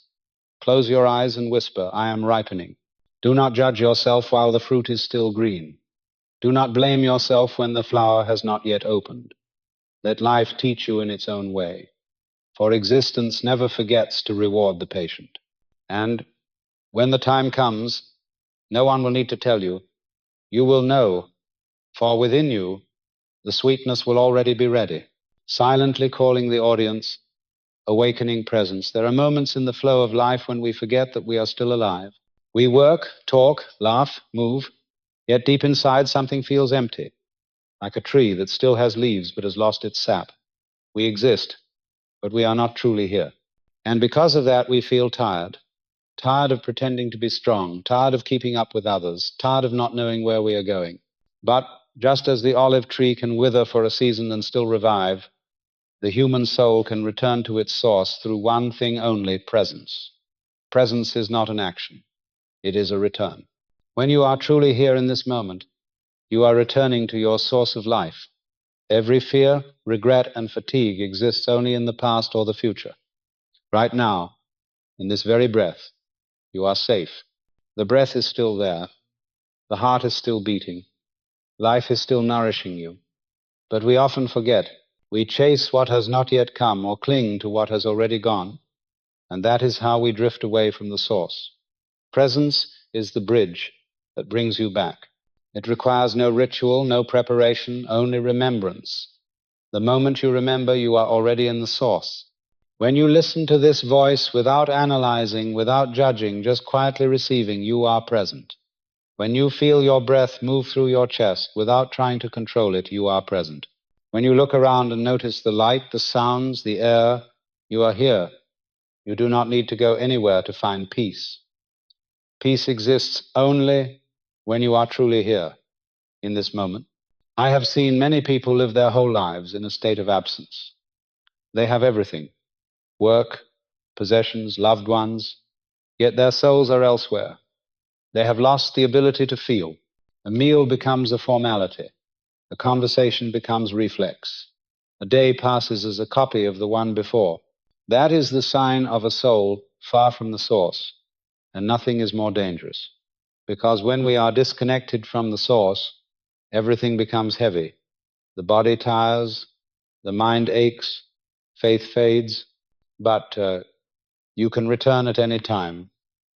close your eyes and whisper, I am ripening. Do not judge yourself while the fruit is still green. Do not blame yourself when the flower has not yet opened. Let life teach you in its own way, for existence never forgets to reward the patient. And when the time comes, no one will need to tell you. You will know, for within you, the sweetness will already be ready, silently calling the audience, awakening presence. There are moments in the flow of life when we forget that we are still alive. We work, talk, laugh, move, yet deep inside something feels empty, like a tree that still has leaves but has lost its sap. We exist, but we are not truly here. And because of that, we feel tired. Tired of pretending to be strong, tired of keeping up with others, tired of not knowing where we are going. But just as the olive tree can wither for a season and still revive, the human soul can return to its source through one thing only, presence. Presence is not an action, it is a return. When you are truly here in this moment, you are returning to your source of life. Every fear, regret, and fatigue exists only in the past or the future. Right now, in this very breath, you are safe. The breath is still there. The heart is still beating. Life is still nourishing you. But we often forget. We chase what has not yet come or cling to what has already gone. And that is how we drift away from the source. Presence is the bridge that brings you back. It requires no ritual, no preparation, only remembrance. The moment you remember, you are already in the source. When you listen to this voice without analyzing, without judging, just quietly receiving, you are present. When you feel your breath move through your chest without trying to control it, you are present. When you look around and notice the light, the sounds, the air, you are here. You do not need to go anywhere to find peace. Peace exists only when you are truly here, in this moment. I have seen many people live their whole lives in a state of absence. They have everything: work, possessions, loved ones, yet their souls are elsewhere. They have lost the ability to feel. A meal becomes a formality. A conversation becomes reflex. A day passes as a copy of the one before. That is the sign of a soul far from the source, and nothing is more dangerous. Because when we are disconnected from the source, everything becomes heavy. The body tires, the mind aches, faith fades, but you can return at any time,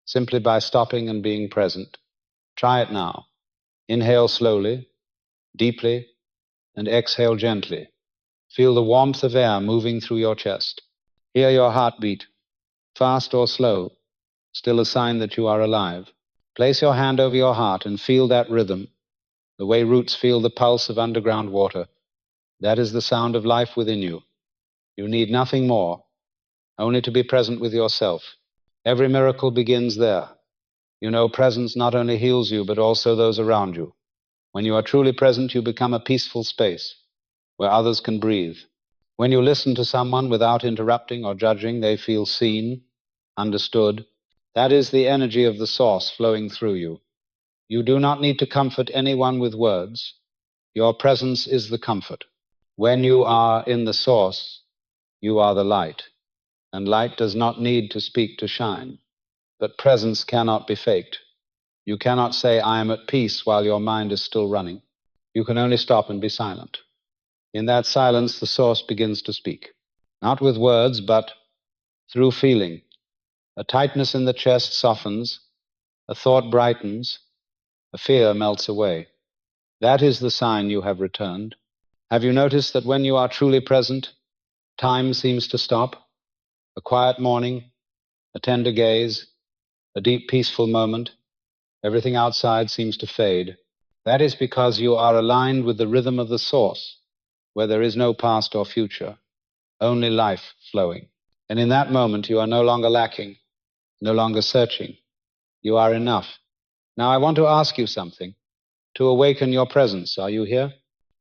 simply by stopping and being present. Try it now. Inhale slowly, deeply, and exhale gently. Feel the warmth of air moving through your chest. Hear your heartbeat, fast or slow, still a sign that you are alive. Place your hand over your heart and feel that rhythm, the way roots feel the pulse of underground water. That is the sound of life within you. You need nothing more, only to be present with yourself. Every miracle begins there. You know, presence not only heals you, but also those around you. When you are truly present, you become a peaceful space where others can breathe. When you listen to someone without interrupting or judging, they feel seen, understood. That is the energy of the source flowing through you. You do not need to comfort anyone with words. Your presence is the comfort. When you are in the source, you are the light, and light does not need to speak to shine. But presence cannot be faked. You cannot say, I am at peace, while your mind is still running. You can only stop and be silent. In that silence, the source begins to speak, not with words, but through feeling. A tightness in the chest softens, a thought brightens, a fear melts away. That is the sign you have returned. Have you noticed that when you are truly present, time seems to stop? A quiet morning, a tender gaze, a deep, peaceful moment, everything outside seems to fade. That is because you are aligned with the rhythm of the source, where there is no past or future, only life flowing. And in that moment, you are no longer lacking, no longer searching. You are enough. Now, I want to ask you something. To awaken your presence, are you here?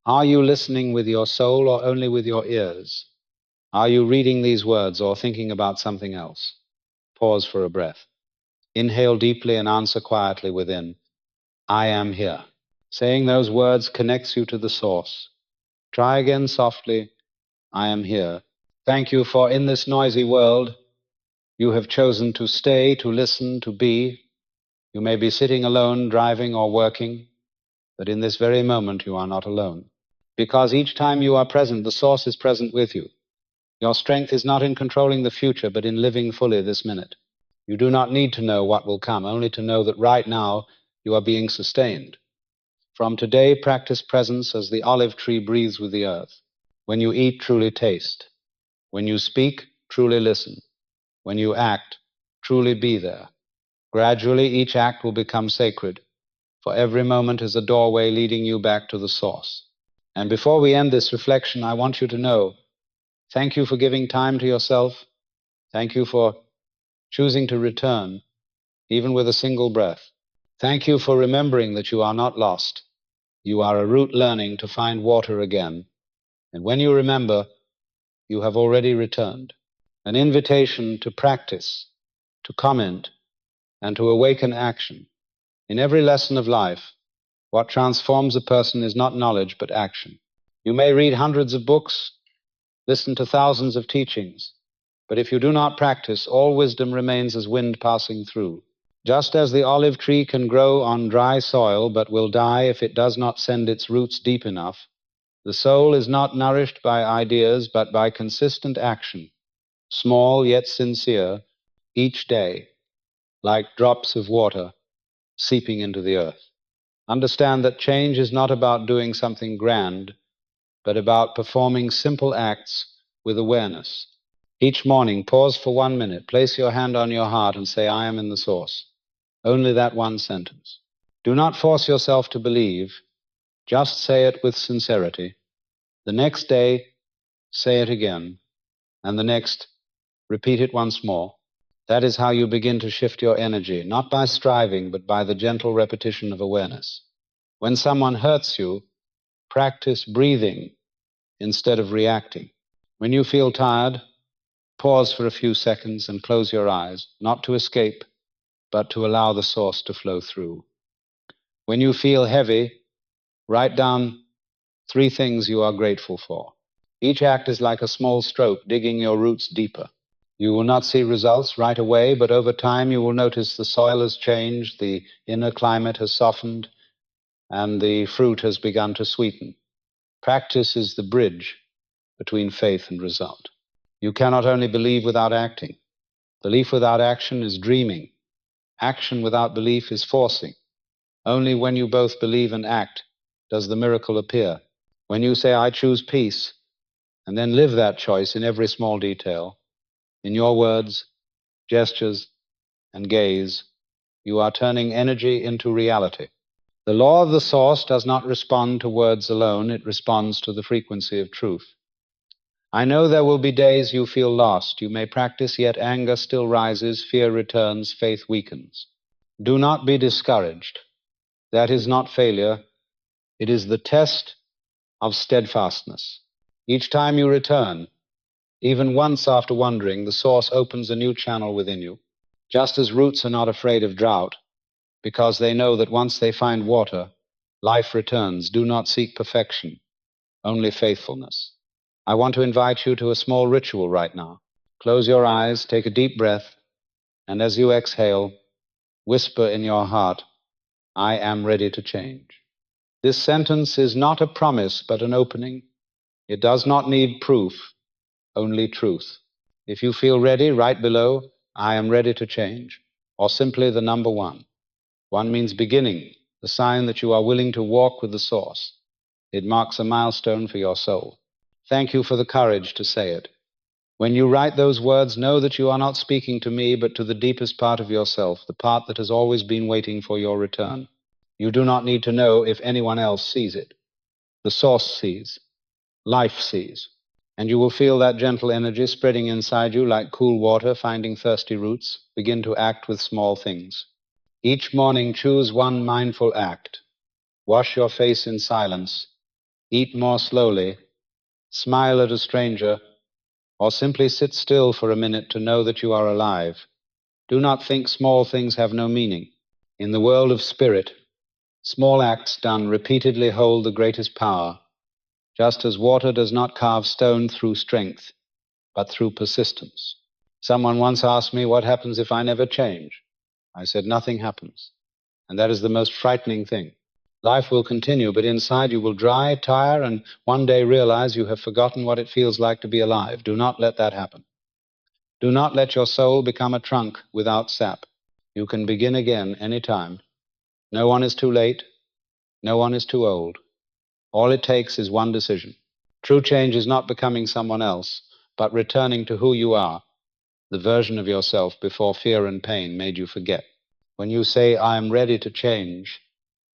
Are you listening with your soul or only with your ears? Are you reading these words or thinking about something else? Pause for a breath. Inhale deeply and answer quietly within, I am here. Saying those words connects you to the source. Try again softly, I am here. Thank you for in this noisy world, you have chosen to stay, to listen, to be. You may be sitting alone, driving or working, but in this very moment you are not alone. Because each time you are present, the source is present with you. Your strength is not in controlling the future, but in living fully this minute. You do not need to know what will come, only to know that right now you are being sustained. From today, practice presence as the olive tree breathes with the earth. When you eat, truly taste. When you speak, truly listen. When you act, truly be there. Gradually, each act will become sacred, for every moment is a doorway leading you back to the source. And before we end this reflection, I want you to know, thank you for giving time to yourself. Thank you for choosing to return, even with a single breath. Thank you for remembering that you are not lost. You are a root learning to find water again. And when you remember, you have already returned. An invitation to practice, to comment, and to awaken action. In every lesson of life, what transforms a person is not knowledge, but action. You may read hundreds of books, listen to thousands of teachings, but if you do not practice, all wisdom remains as wind passing through. Just as the olive tree can grow on dry soil, but will die if it does not send its roots deep enough, the soul is not nourished by ideas, but by consistent action, small yet sincere, each day, like drops of water seeping into the earth. Understand that change is not about doing something grand, but about performing simple acts with awareness. Each morning, pause for 1 minute, place your hand on your heart and say, I am in the source. Only that one sentence. Do not force yourself to believe, just say it with sincerity. The next day, say it again, and the next, repeat it once more. That is how you begin to shift your energy, not by striving, but by the gentle repetition of awareness. When someone hurts you, practice breathing instead of reacting. When you feel tired, pause for a few seconds and close your eyes, not to escape, but to allow the source to flow through. When you feel heavy, write down 3 things you are grateful for. Each act is like a small stroke, digging your roots deeper. You will not see results right away, but over time you will notice the soil has changed, the inner climate has softened, and the fruit has begun to sweeten. Practice is the bridge between faith and result. You cannot only believe without acting. Belief without action is dreaming. Action without belief is forcing. Only when you both believe and act does the miracle appear. When you say, I choose peace, and then live that choice in every small detail, in your words, gestures, and gaze, you are turning energy into reality. The law of the source does not respond to words alone, it responds to the frequency of truth. I know there will be days you feel lost. You may practice, yet anger still rises, fear returns, faith weakens. Do not be discouraged. That is not failure. It is the test of steadfastness. Each time you return, even once after wandering, the source opens a new channel within you. Just as roots are not afraid of drought, because they know that once they find water, life returns. Do not seek perfection, only faithfulness. I want to invite you to a small ritual right now. Close your eyes, take a deep breath, and as you exhale, whisper in your heart, I am ready to change. This sentence is not a promise, but an opening. It does not need proof, only truth. If you feel ready, write below, I am ready to change, or simply the number 1. 1 means beginning, the sign that you are willing to walk with the source. It marks a milestone for your soul. Thank you for the courage to say it. When you write those words, know that you are not speaking to me, but to the deepest part of yourself, the part that has always been waiting for your return. You do not need to know if anyone else sees it. The source sees. Life sees. And you will feel that gentle energy spreading inside you like cool water finding thirsty roots. Begin to act with small things. Each morning, choose one mindful act. Wash your face in silence. Eat more slowly. Smile at a stranger, or simply sit still for a minute to know that you are alive. Do not think small things have no meaning. In the world of spirit, small acts done repeatedly hold the greatest power, just as water does not carve stone through strength, but through persistence. Someone once asked me, what happens if I never change? I said, nothing happens. And that is the most frightening thing. Life will continue, but inside you will dry, tire, and one day realize you have forgotten what it feels like to be alive. Do not let that happen. Do not let your soul become a trunk without sap. You can begin again any time. No one is too late. No one is too old. All it takes is one decision. True change is not becoming someone else, but returning to who you are, the version of yourself before fear and pain made you forget. When you say, I am ready to change,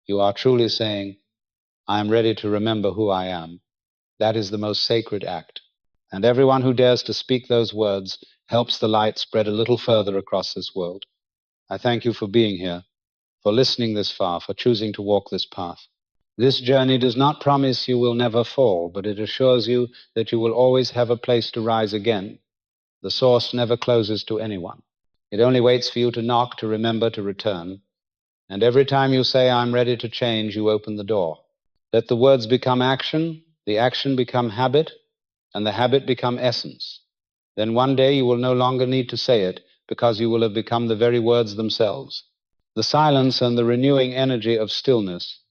you are truly saying, I am ready to remember who I am. That is the most sacred act. And everyone who dares to speak those words helps the light spread a little further across this world. I thank you for being here, for listening this far, for choosing to walk this path. This journey does not promise you will never fall, but it assures you that you will always have a place to rise again. The source never closes to anyone. It only waits for you to knock, to remember, to return. And every time you say, I'm ready to change, you open the door. Let the words become action, the action become habit, and the habit become essence. Then one day you will no longer need to say it, because you will have become the very words themselves. The silence and the renewing energy of stillness.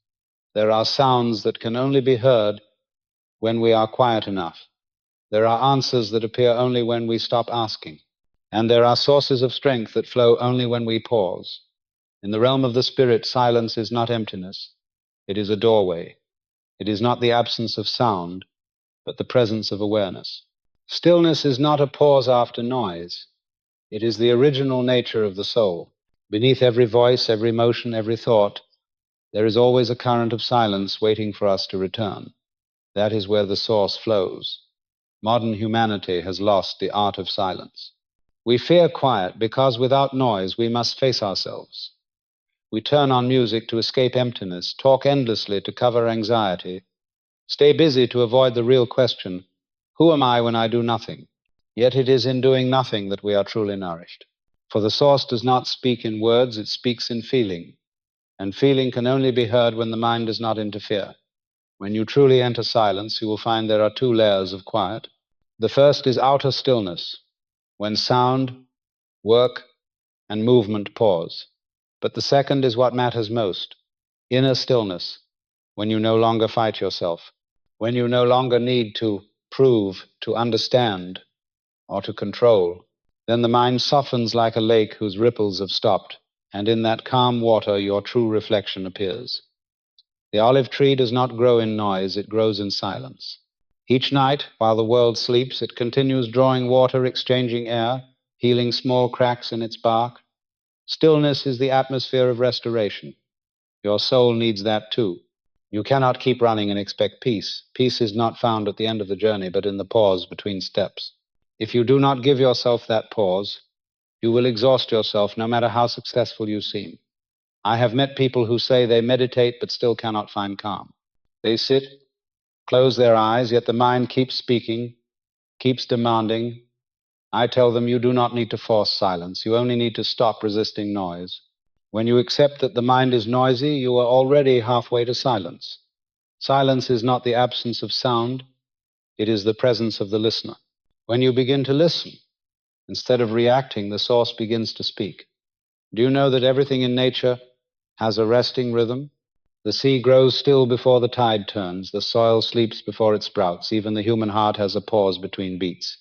There are sounds that can only be heard when we are quiet enough. There are answers that appear only when we stop asking. And there are sources of strength that flow only when we pause. In the realm of the spirit, silence is not emptiness. It is a doorway. It is not the absence of sound, but the presence of awareness. Stillness is not a pause after noise. It is the original nature of the soul. Beneath every voice, every motion, every thought, there is always a current of silence waiting for us to return. That is where the source flows. Modern humanity has lost the art of silence. We fear quiet because without noise we must face ourselves. We turn on music to escape emptiness, talk endlessly to cover anxiety, stay busy to avoid the real question, who am I when I do nothing? Yet it is in doing nothing that we are truly nourished. For the source does not speak in words, it speaks in feeling. And feeling can only be heard when the mind does not interfere. When you truly enter silence, you will find there are two layers of quiet. The first is outer stillness, when sound, work, and movement pause. But the second is what matters most, inner stillness, when you no longer fight yourself, when you no longer need to prove, to understand, or to control. Then the mind softens like a lake whose ripples have stopped, and in that calm water your true reflection appears. The olive tree does not grow in noise, it grows in silence. Each night, while the world sleeps, it continues drawing water, exchanging air, healing small cracks in its bark. Stillness is the atmosphere of restoration. Your soul needs that too. You cannot keep running and expect peace. Peace is not found at the end of the journey, but in the pause between steps. If you do not give yourself that pause, you will exhaust yourself no matter how successful you seem. I have met people who say they meditate but still cannot find calm. They sit, close their eyes, yet the mind keeps speaking, keeps demanding. I tell them you do not need to force silence. You only need to stop resisting noise. When you accept that the mind is noisy, you are already halfway to silence. Silence is not the absence of sound, it is the presence of the listener. When you begin to listen, instead of reacting, the source begins to speak. Do you know that everything in nature has a resting rhythm? The sea grows still before the tide turns, the soil sleeps before it sprouts, even the human heart has a pause between beats.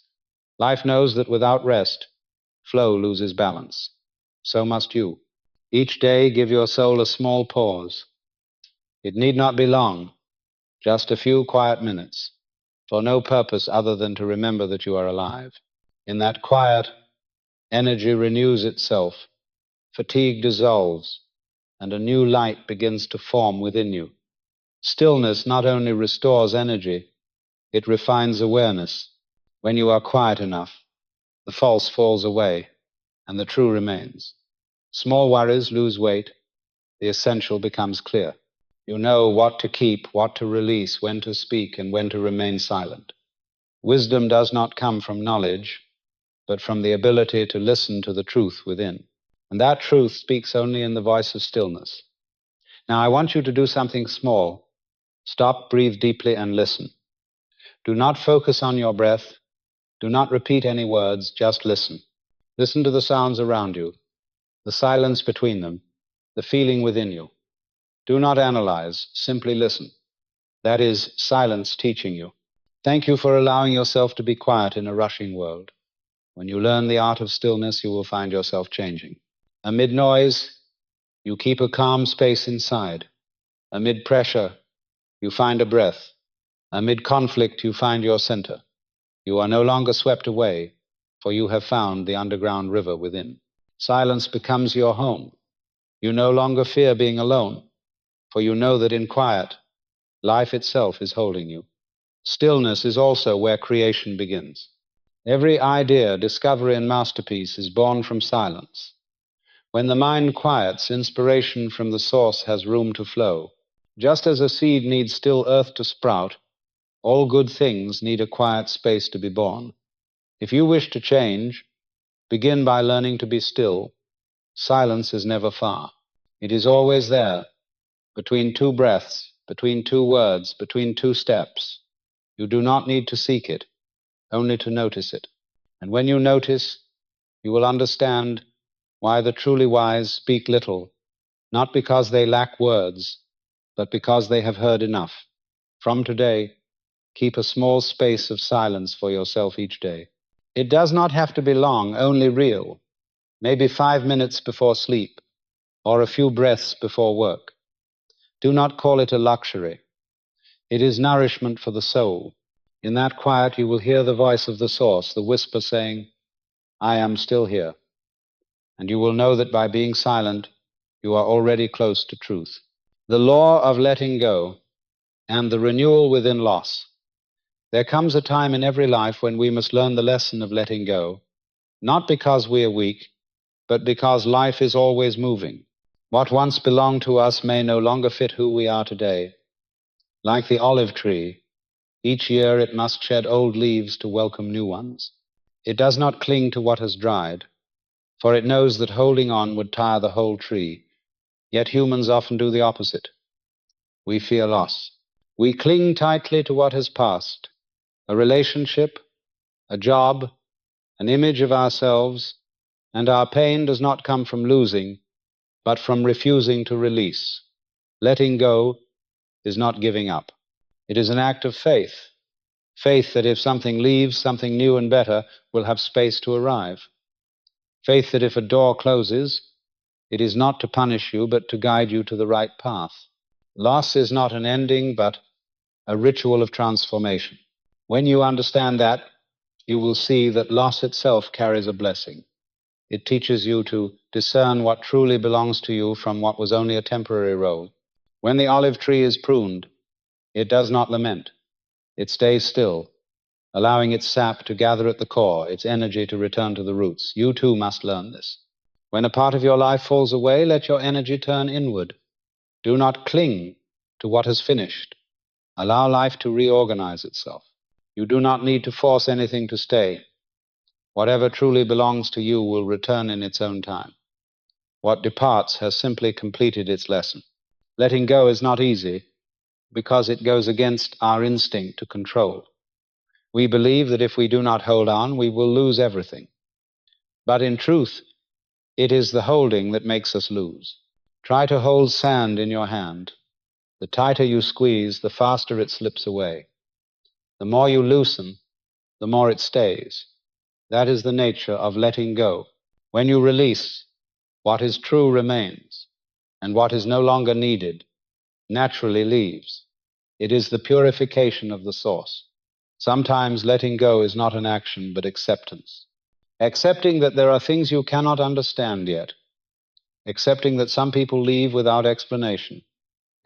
Life knows that without rest, flow loses balance. So must you. Each day give your soul a small pause. It need not be long, just a few quiet minutes, for no purpose other than to remember that you are alive. In that quiet, energy renews itself, fatigue dissolves, and a new light begins to form within you. Stillness not only restores energy, it refines awareness. When you are quiet enough, the false falls away, and the true remains. Small worries lose weight, the essential becomes clear. You know what to keep, what to release, when to speak, and when to remain silent. Wisdom does not come from knowledge, but from the ability to listen to the truth within. And that truth speaks only in the voice of stillness. Now I want you to do something small. Stop, breathe deeply, and listen. Do not focus on your breath. Do not repeat any words, just listen. Listen to the sounds around you, the silence between them, the feeling within you. Do not analyze, simply listen. That is silence teaching you. Thank you for allowing yourself to be quiet in a rushing world. When you learn the art of stillness, you will find yourself changing. Amid noise, you keep a calm space inside. Amid pressure, you find a breath. Amid conflict, you find your center. You are no longer swept away, for you have found the underground river within. Silence becomes your home. You no longer fear being alone, for you know that in quiet, life itself is holding you. Stillness is also where creation begins. Every idea, discovery, and masterpiece is born from silence. When the mind quiets, inspiration from the source has room to flow. Just as a seed needs still earth to sprout, all good things need a quiet space to be born. If you wish to change, begin by learning to be still. Silence is never far. It is always there, between two breaths, between two words, between two steps. You do not need to seek it, only to notice it. And when you notice, you will understand why the truly wise speak little, not because they lack words, but because they have heard enough. From today, keep a small space of silence for yourself each day. It does not have to be long, only real. Maybe 5 minutes before sleep, or a few breaths before work. Do not call it a luxury. It is nourishment for the soul. In that quiet, you will hear the voice of the source, the whisper saying, I am still here. And you will know that by being silent, you are already close to truth. The law of letting go and the renewal within loss. There comes a time in every life when we must learn the lesson of letting go, not because we are weak, but because life is always moving. What once belonged to us may no longer fit who we are today. Like the olive tree, each year it must shed old leaves to welcome new ones. It does not cling to what has dried, for it knows that holding on would tire the whole tree. Yet humans often do the opposite. We fear loss. We cling tightly to what has passed, a relationship, a job, an image of ourselves, and our pain does not come from losing, but from refusing to release. Letting go is not giving up. It is an act of faith. Faith that if something leaves, something new and better will have space to arrive. Faith that if a door closes, it is not to punish you, but to guide you to the right path. Loss is not an ending, but a ritual of transformation. When you understand that, you will see that loss itself carries a blessing. It teaches you to discern what truly belongs to you from what was only a temporary role. When the olive tree is pruned, it does not lament. It stays still, allowing its sap to gather at the core, its energy to return to the roots. You too must learn this. When a part of your life falls away, let your energy turn inward. Do not cling to what has finished. Allow life to reorganize itself. You do not need to force anything to stay. Whatever truly belongs to you will return in its own time. What departs has simply completed its lesson. Letting go is not easy because it goes against our instinct to control. We believe that if we do not hold on, we will lose everything. But in truth, it is the holding that makes us lose. Try to hold sand in your hand. The tighter you squeeze, the faster it slips away. The more you loosen, the more it stays. That is the nature of letting go. When you release, what is true remains, and what is no longer needed naturally leaves. It is the purification of the source. Sometimes letting go is not an action, but acceptance. Accepting that there are things you cannot understand yet. Accepting that some people leave without explanation.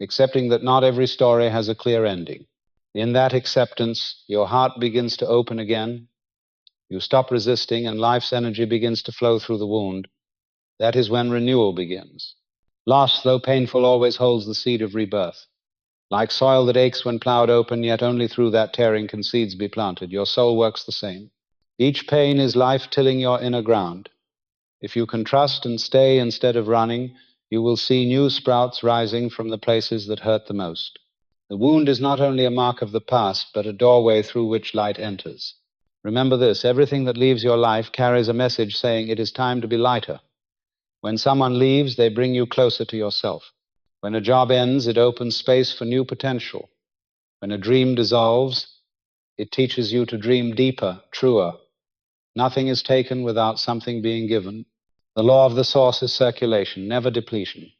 Accepting that not every story has a clear ending. In that acceptance, your heart begins to open again. You stop resisting, and life's energy begins to flow through the wound. That is when renewal begins. Loss, though painful, always holds the seed of rebirth. Like soil that aches when plowed open, yet only through that tearing can seeds be planted. Your soul works the same. Each pain is life tilling your inner ground. If you can trust and stay instead of running, you will see new sprouts rising from the places that hurt the most. The wound is not only a mark of the past, but a doorway through which light enters. Remember this, everything that leaves your life carries a message saying it is time to be lighter. When someone leaves, they bring you closer to yourself. When a job ends, it opens space for new potential. When a dream dissolves, it teaches you to dream deeper, truer. Nothing is taken without something being given. The law of the source is circulation, never depletion.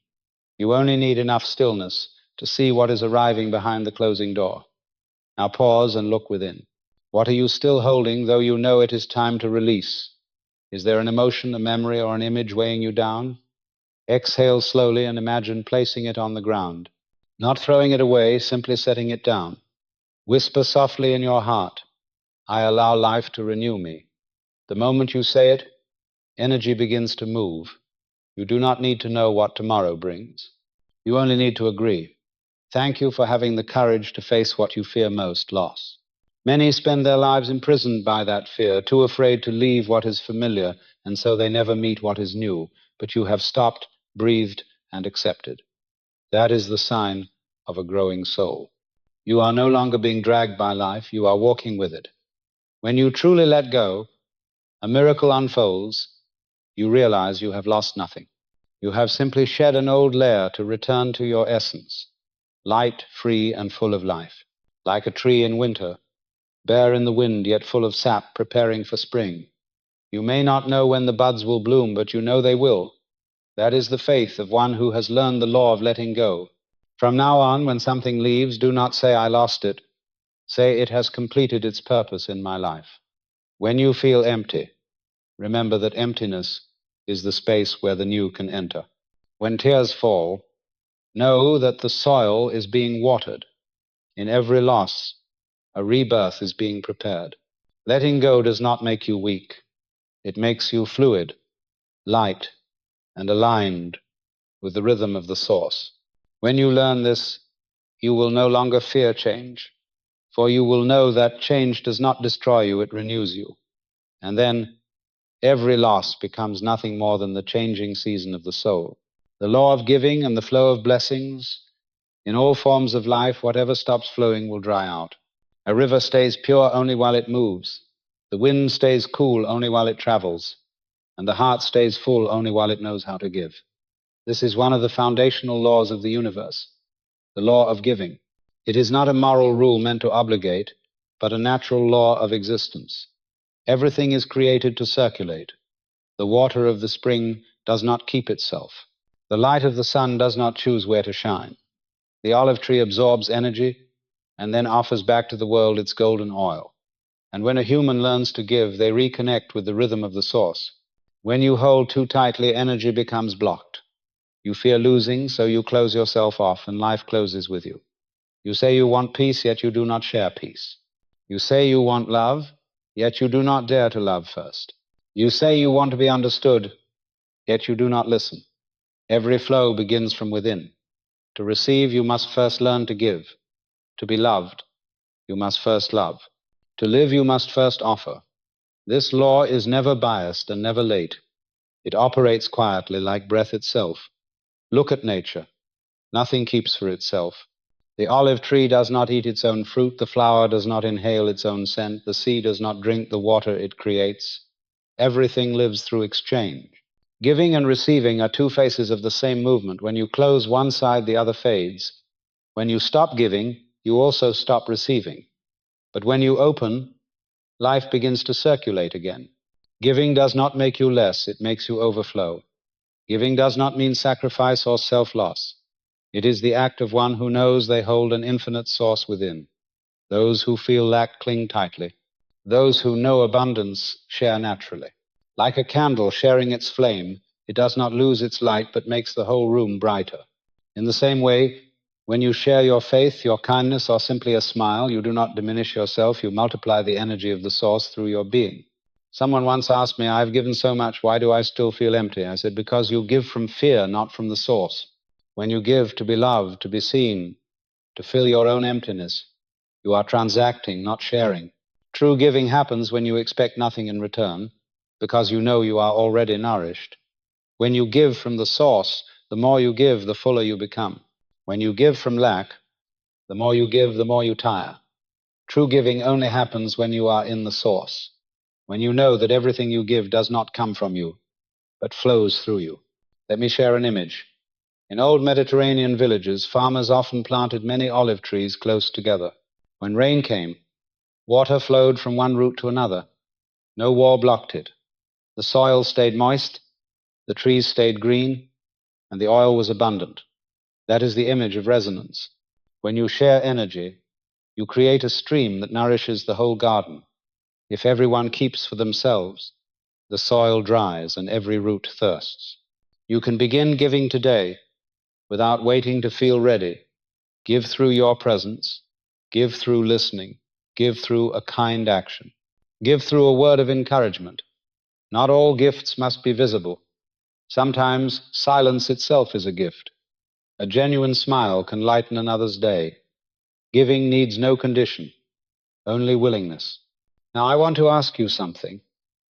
You only need enough stillness to see what is arriving behind the closing door. Now pause and look within. What are you still holding, though you know it is time to release? Is there an emotion, a memory, or an image weighing you down? Exhale slowly and imagine placing it on the ground. Not throwing it away, simply setting it down. Whisper softly in your heart, I allow life to renew me. The moment you say it, energy begins to move. You do not need to know what tomorrow brings. You only need to agree. Thank you for having the courage to face what you fear most, loss. Many spend their lives imprisoned by that fear, too afraid to leave what is familiar, and so they never meet what is new. But you have stopped, breathed, and accepted. That is the sign of a growing soul. You are no longer being dragged by life, you are walking with it. When you truly let go, a miracle unfolds. You realize you have lost nothing. You have simply shed an old layer to return to your essence, light, free, and full of life. Like a tree in winter, bare in the wind, yet full of sap, preparing for spring. You may not know when the buds will bloom, but you know they will. That is the faith of one who has learned the law of letting go. From now on, when something leaves, do not say, I lost it. Say, it has completed its purpose in my life. When you feel empty, remember that emptiness is the space where the new can enter. When tears fall, know that the soil is being watered. In every loss, a rebirth is being prepared. Letting go does not make you weak. It makes you fluid, light, and aligned with the rhythm of the source. When you learn this, you will no longer fear change, for you will know that change does not destroy you, it renews you. And then every loss becomes nothing more than the changing season of the soul. The law of giving and the flow of blessings in all forms of life, whatever stops flowing will dry out. A river stays pure only while it moves. The wind stays cool only while it travels. And the heart stays full only while it knows how to give. This is one of the foundational laws of the universe, the law of giving. It is not a moral rule meant to obligate, but a natural law of existence. Everything is created to circulate. The water of the spring does not keep itself. The light of the sun does not choose where to shine. The olive tree absorbs energy and then offers back to the world its golden oil. And when a human learns to give, they reconnect with the rhythm of the source. When you hold too tightly, energy becomes blocked. You fear losing, so you close yourself off, and life closes with you. You say you want peace, yet you do not share peace. You say you want love, yet you do not dare to love first. You say you want to be understood, yet you do not listen. Every flow begins from within. To receive, you must first learn to give. To be loved, you must first love. To live, you must first offer. This law is never biased and never late. It operates quietly like breath itself. Look at nature. Nothing keeps for itself. The olive tree does not eat its own fruit. The flower does not inhale its own scent. The sea does not drink the water it creates. Everything lives through exchange. Giving and receiving are two faces of the same movement. When you close one side, the other fades. When you stop giving, you also stop receiving. But when you open, life begins to circulate again. Giving does not make you less, it makes you overflow. Giving does not mean sacrifice or self-loss. It is the act of one who knows they hold an infinite source within. Those who feel lack cling tightly. Those who know abundance share naturally. Like a candle sharing its flame, it does not lose its light but makes the whole room brighter. In the same way, when you share your faith, your kindness, or simply a smile, you do not diminish yourself, you multiply the energy of the source through your being. Someone once asked me, I've given so much, why do I still feel empty? I said, because you give from fear, not from the source. When you give to be loved, to be seen, to fill your own emptiness, you are transacting, not sharing. True giving happens when you expect nothing in return, because you know you are already nourished. When you give from the source, the more you give, the fuller you become. When you give from lack, the more you give, the more you tire. True giving only happens when you are in the source, when you know that everything you give does not come from you, but flows through you. Let me share an image. In old Mediterranean villages, farmers often planted many olive trees close together. When rain came, water flowed from one root to another. No wall blocked it. The soil stayed moist, the trees stayed green, and the oil was abundant. That is the image of resonance. When you share energy, you create a stream that nourishes the whole garden. If everyone keeps for themselves, the soil dries and every root thirsts. You can begin giving today without waiting to feel ready. Give through your presence, give through listening, give through a kind action, give through a word of encouragement. Not all gifts must be visible. Sometimes silence itself is a gift. A genuine smile can lighten another's day. Giving needs no condition, only willingness. Now I want to ask you something,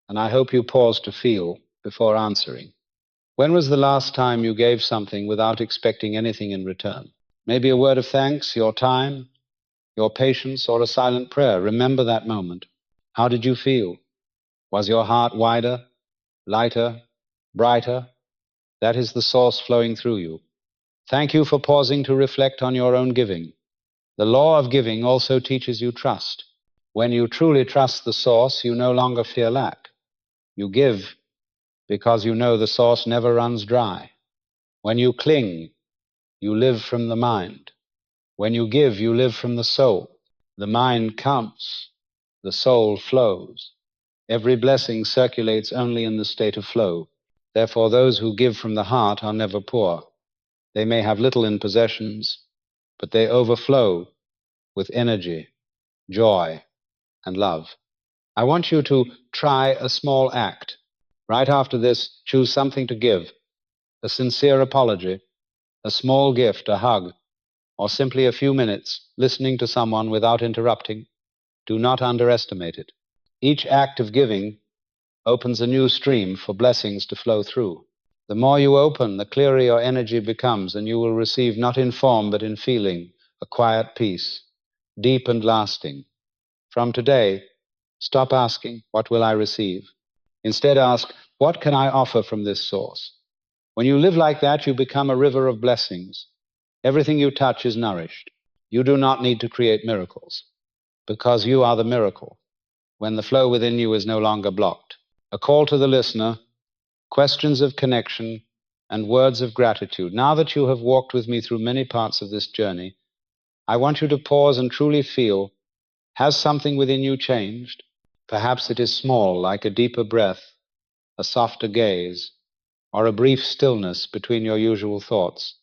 and I hope you pause to feel before answering. When was the last time you gave something without expecting anything in return? Maybe a word of thanks, your time, your patience, or a silent prayer. Remember that moment. How did you feel? Was your heart wider, lighter, brighter? That is the source flowing through you. Thank you for pausing to reflect on your own giving. The law of giving also teaches you trust. When you truly trust the source, you no longer fear lack. You give because you know the source never runs dry. When you cling, you live from the mind. When you give, you live from the soul. The mind counts, the soul flows. Every blessing circulates only in the state of flow. Therefore, those who give from the heart are never poor. They may have little in possessions, but they overflow with energy, joy, and love. I want you to try a small act. Right after this, choose something to give, a sincere apology, a small gift, a hug, or simply a few minutes listening to someone without interrupting. Do not underestimate it. Each act of giving opens a new stream for blessings to flow through. The more you open, the clearer your energy becomes, and you will receive not in form but in feeling a quiet peace, deep and lasting. From today, stop asking, "What will I receive?" Instead, ask, "What can I offer from this source?" When you live like that, you become a river of blessings. Everything you touch is nourished. You do not need to create miracles, because you are the miracle when the flow within you is no longer blocked. A call to the listener, questions of connection, and words of gratitude. Now that you have walked with me through many parts of this journey, I want you to pause and truly feel, has something within you changed? Perhaps it is small, like a deeper breath, a softer gaze, or a brief stillness between your usual thoughts.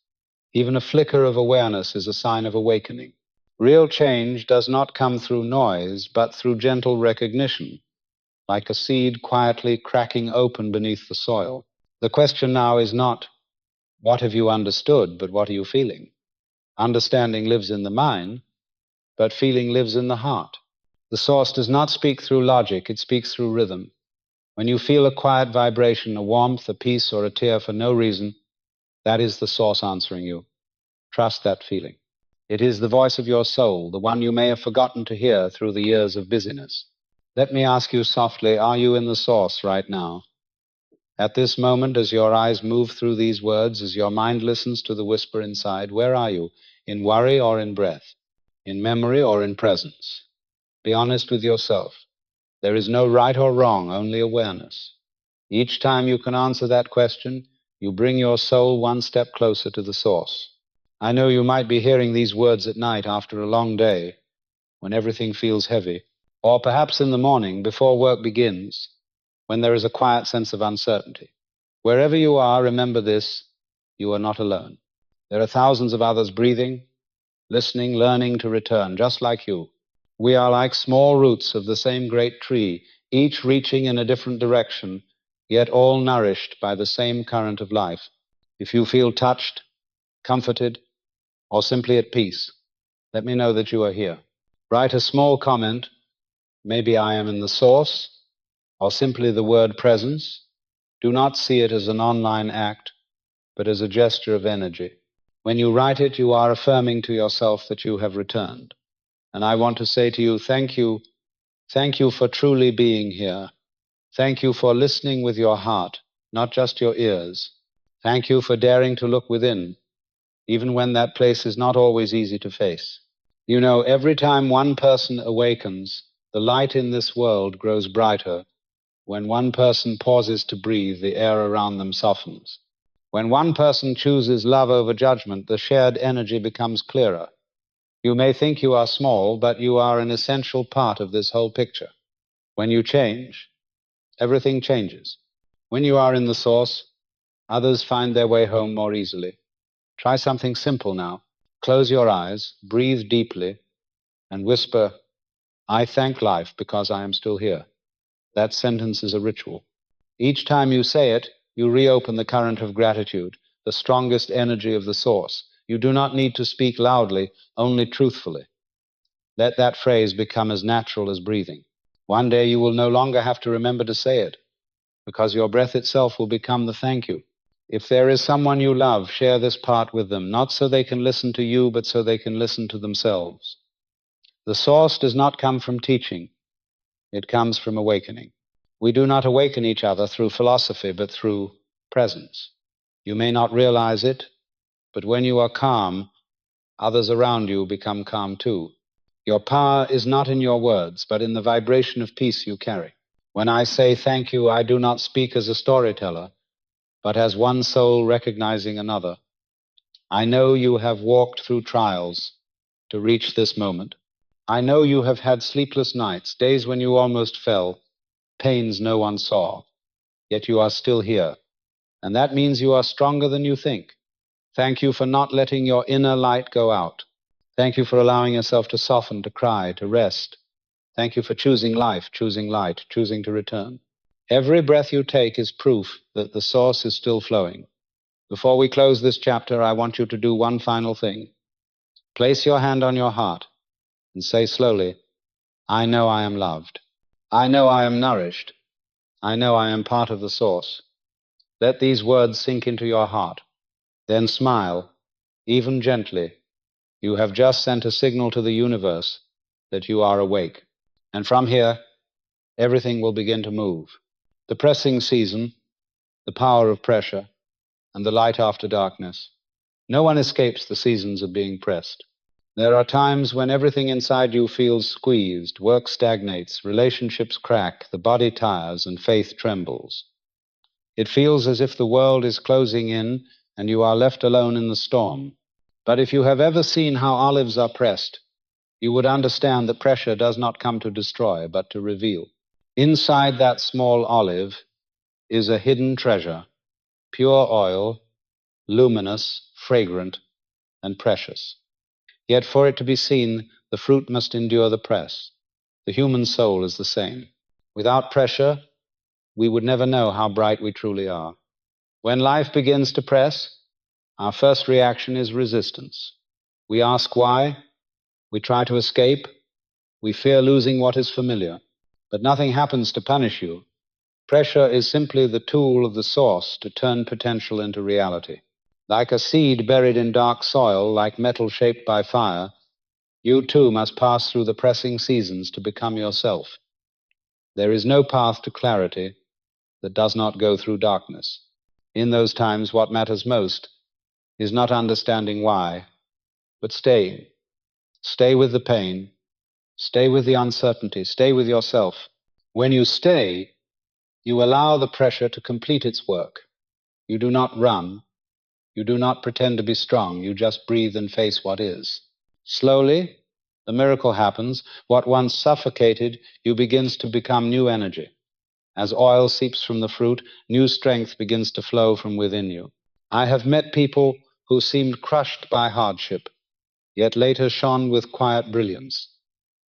Even a flicker of awareness is a sign of awakening. Real change does not come through noise, but through gentle recognition, like a seed quietly cracking open beneath the soil. The question now is not, what have you understood, but what are you feeling? Understanding lives in the mind, but feeling lives in the heart. The source does not speak through logic, it speaks through rhythm. When you feel a quiet vibration, a warmth, a peace, or a tear for no reason, that is the source answering you. Trust that feeling. It is the voice of your soul, the one you may have forgotten to hear through the years of busyness. Let me ask you softly, are you in the source right now? At this moment, as your eyes move through these words, as your mind listens to the whisper inside, where are you? In worry or in breath? In memory or in presence? Be honest with yourself. There is no right or wrong, only awareness. Each time you can answer that question, you bring your soul one step closer to the source. I know you might be hearing these words at night after a long day, when everything feels heavy, or perhaps in the morning before work begins, when there is a quiet sense of uncertainty. Wherever you are, remember this, you are not alone. There are thousands of others breathing, listening, learning to return, just like you. We are like small roots of the same great tree, each reaching in a different direction, yet all nourished by the same current of life. If you feel touched, comforted, or simply at peace, let me know that you are here. Write a small comment, maybe "I am in the source," or simply the word "presence." Do not see it as an online act, but as a gesture of energy. When you write it, you are affirming to yourself that you have returned. And I want to say to you, thank you. Thank you for truly being here. Thank you for listening with your heart, not just your ears. Thank you for daring to look within, even when that place is not always easy to face. You know, every time one person awakens, the light in this world grows brighter. When one person pauses to breathe, the air around them softens. When one person chooses love over judgment, the shared energy becomes clearer. You may think you are small, but you are an essential part of this whole picture. When you change, everything changes. When you are in the source, others find their way home more easily. Try something simple now. Close your eyes, breathe deeply, and whisper, "I thank life because I am still here." That sentence is a ritual. Each time you say it, you reopen the current of gratitude, the strongest energy of the source. You do not need to speak loudly, only truthfully. Let that phrase become as natural as breathing. One day you will no longer have to remember to say it, because your breath itself will become the thank you. If there is someone you love, share this part with them, not so they can listen to you, but so they can listen to themselves. The source does not come from teaching, it comes from awakening. We do not awaken each other through philosophy, but through presence. You may not realize it, but when you are calm, others around you become calm too. Your power is not in your words, but in the vibration of peace you carry. When I say thank you, I do not speak as a storyteller, but as one soul recognizing another. I know you have walked through trials to reach this moment. I know you have had sleepless nights, days when you almost fell, pains no one saw, yet you are still here, and that means you are stronger than you think. Thank you for not letting your inner light go out. Thank you for allowing yourself to soften, to cry, to rest. Thank you for choosing life, choosing light, choosing to return. Every breath you take is proof that the source is still flowing. Before we close this chapter, I want you to do one final thing. Place your hand on your heart and say slowly, I know I am loved. I know I am nourished. I know I am part of the source. Let these words sink into your heart. Then smile, even gently. You have just sent a signal to the universe that you are awake. And from here, everything will begin to move. The pressing season, the power of pressure, and the light after darkness. No one escapes the seasons of being pressed. There are times when everything inside you feels squeezed, work stagnates, relationships crack, the body tires, and faith trembles. It feels as if the world is closing in and you are left alone in the storm. But if you have ever seen how olives are pressed, you would understand that pressure does not come to destroy, but to reveal. Inside that small olive is a hidden treasure, pure oil, luminous, fragrant, and precious. Yet for it to be seen, the fruit must endure the press. The human soul is the same. Without pressure, we would never know how bright we truly are. When life begins to press, our first reaction is resistance. We ask why, we try to escape, we fear losing what is familiar. But nothing happens to punish you. Pressure is simply the tool of the source to turn potential into reality. Like a seed buried in dark soil, like metal shaped by fire, you too must pass through the pressing seasons to become yourself. There is no path to clarity that does not go through darkness. In those times, what matters most is not understanding why, but staying. Stay with the pain, stay with the uncertainty, stay with yourself. When you stay, you allow the pressure to complete its work. You do not run, you do not pretend to be strong, you just breathe and face what is. Slowly, the miracle happens. What once suffocated you begins to become new energy. As oil seeps from the fruit, new strength begins to flow from within you. I have met people who seemed crushed by hardship, yet later shone with quiet brilliance.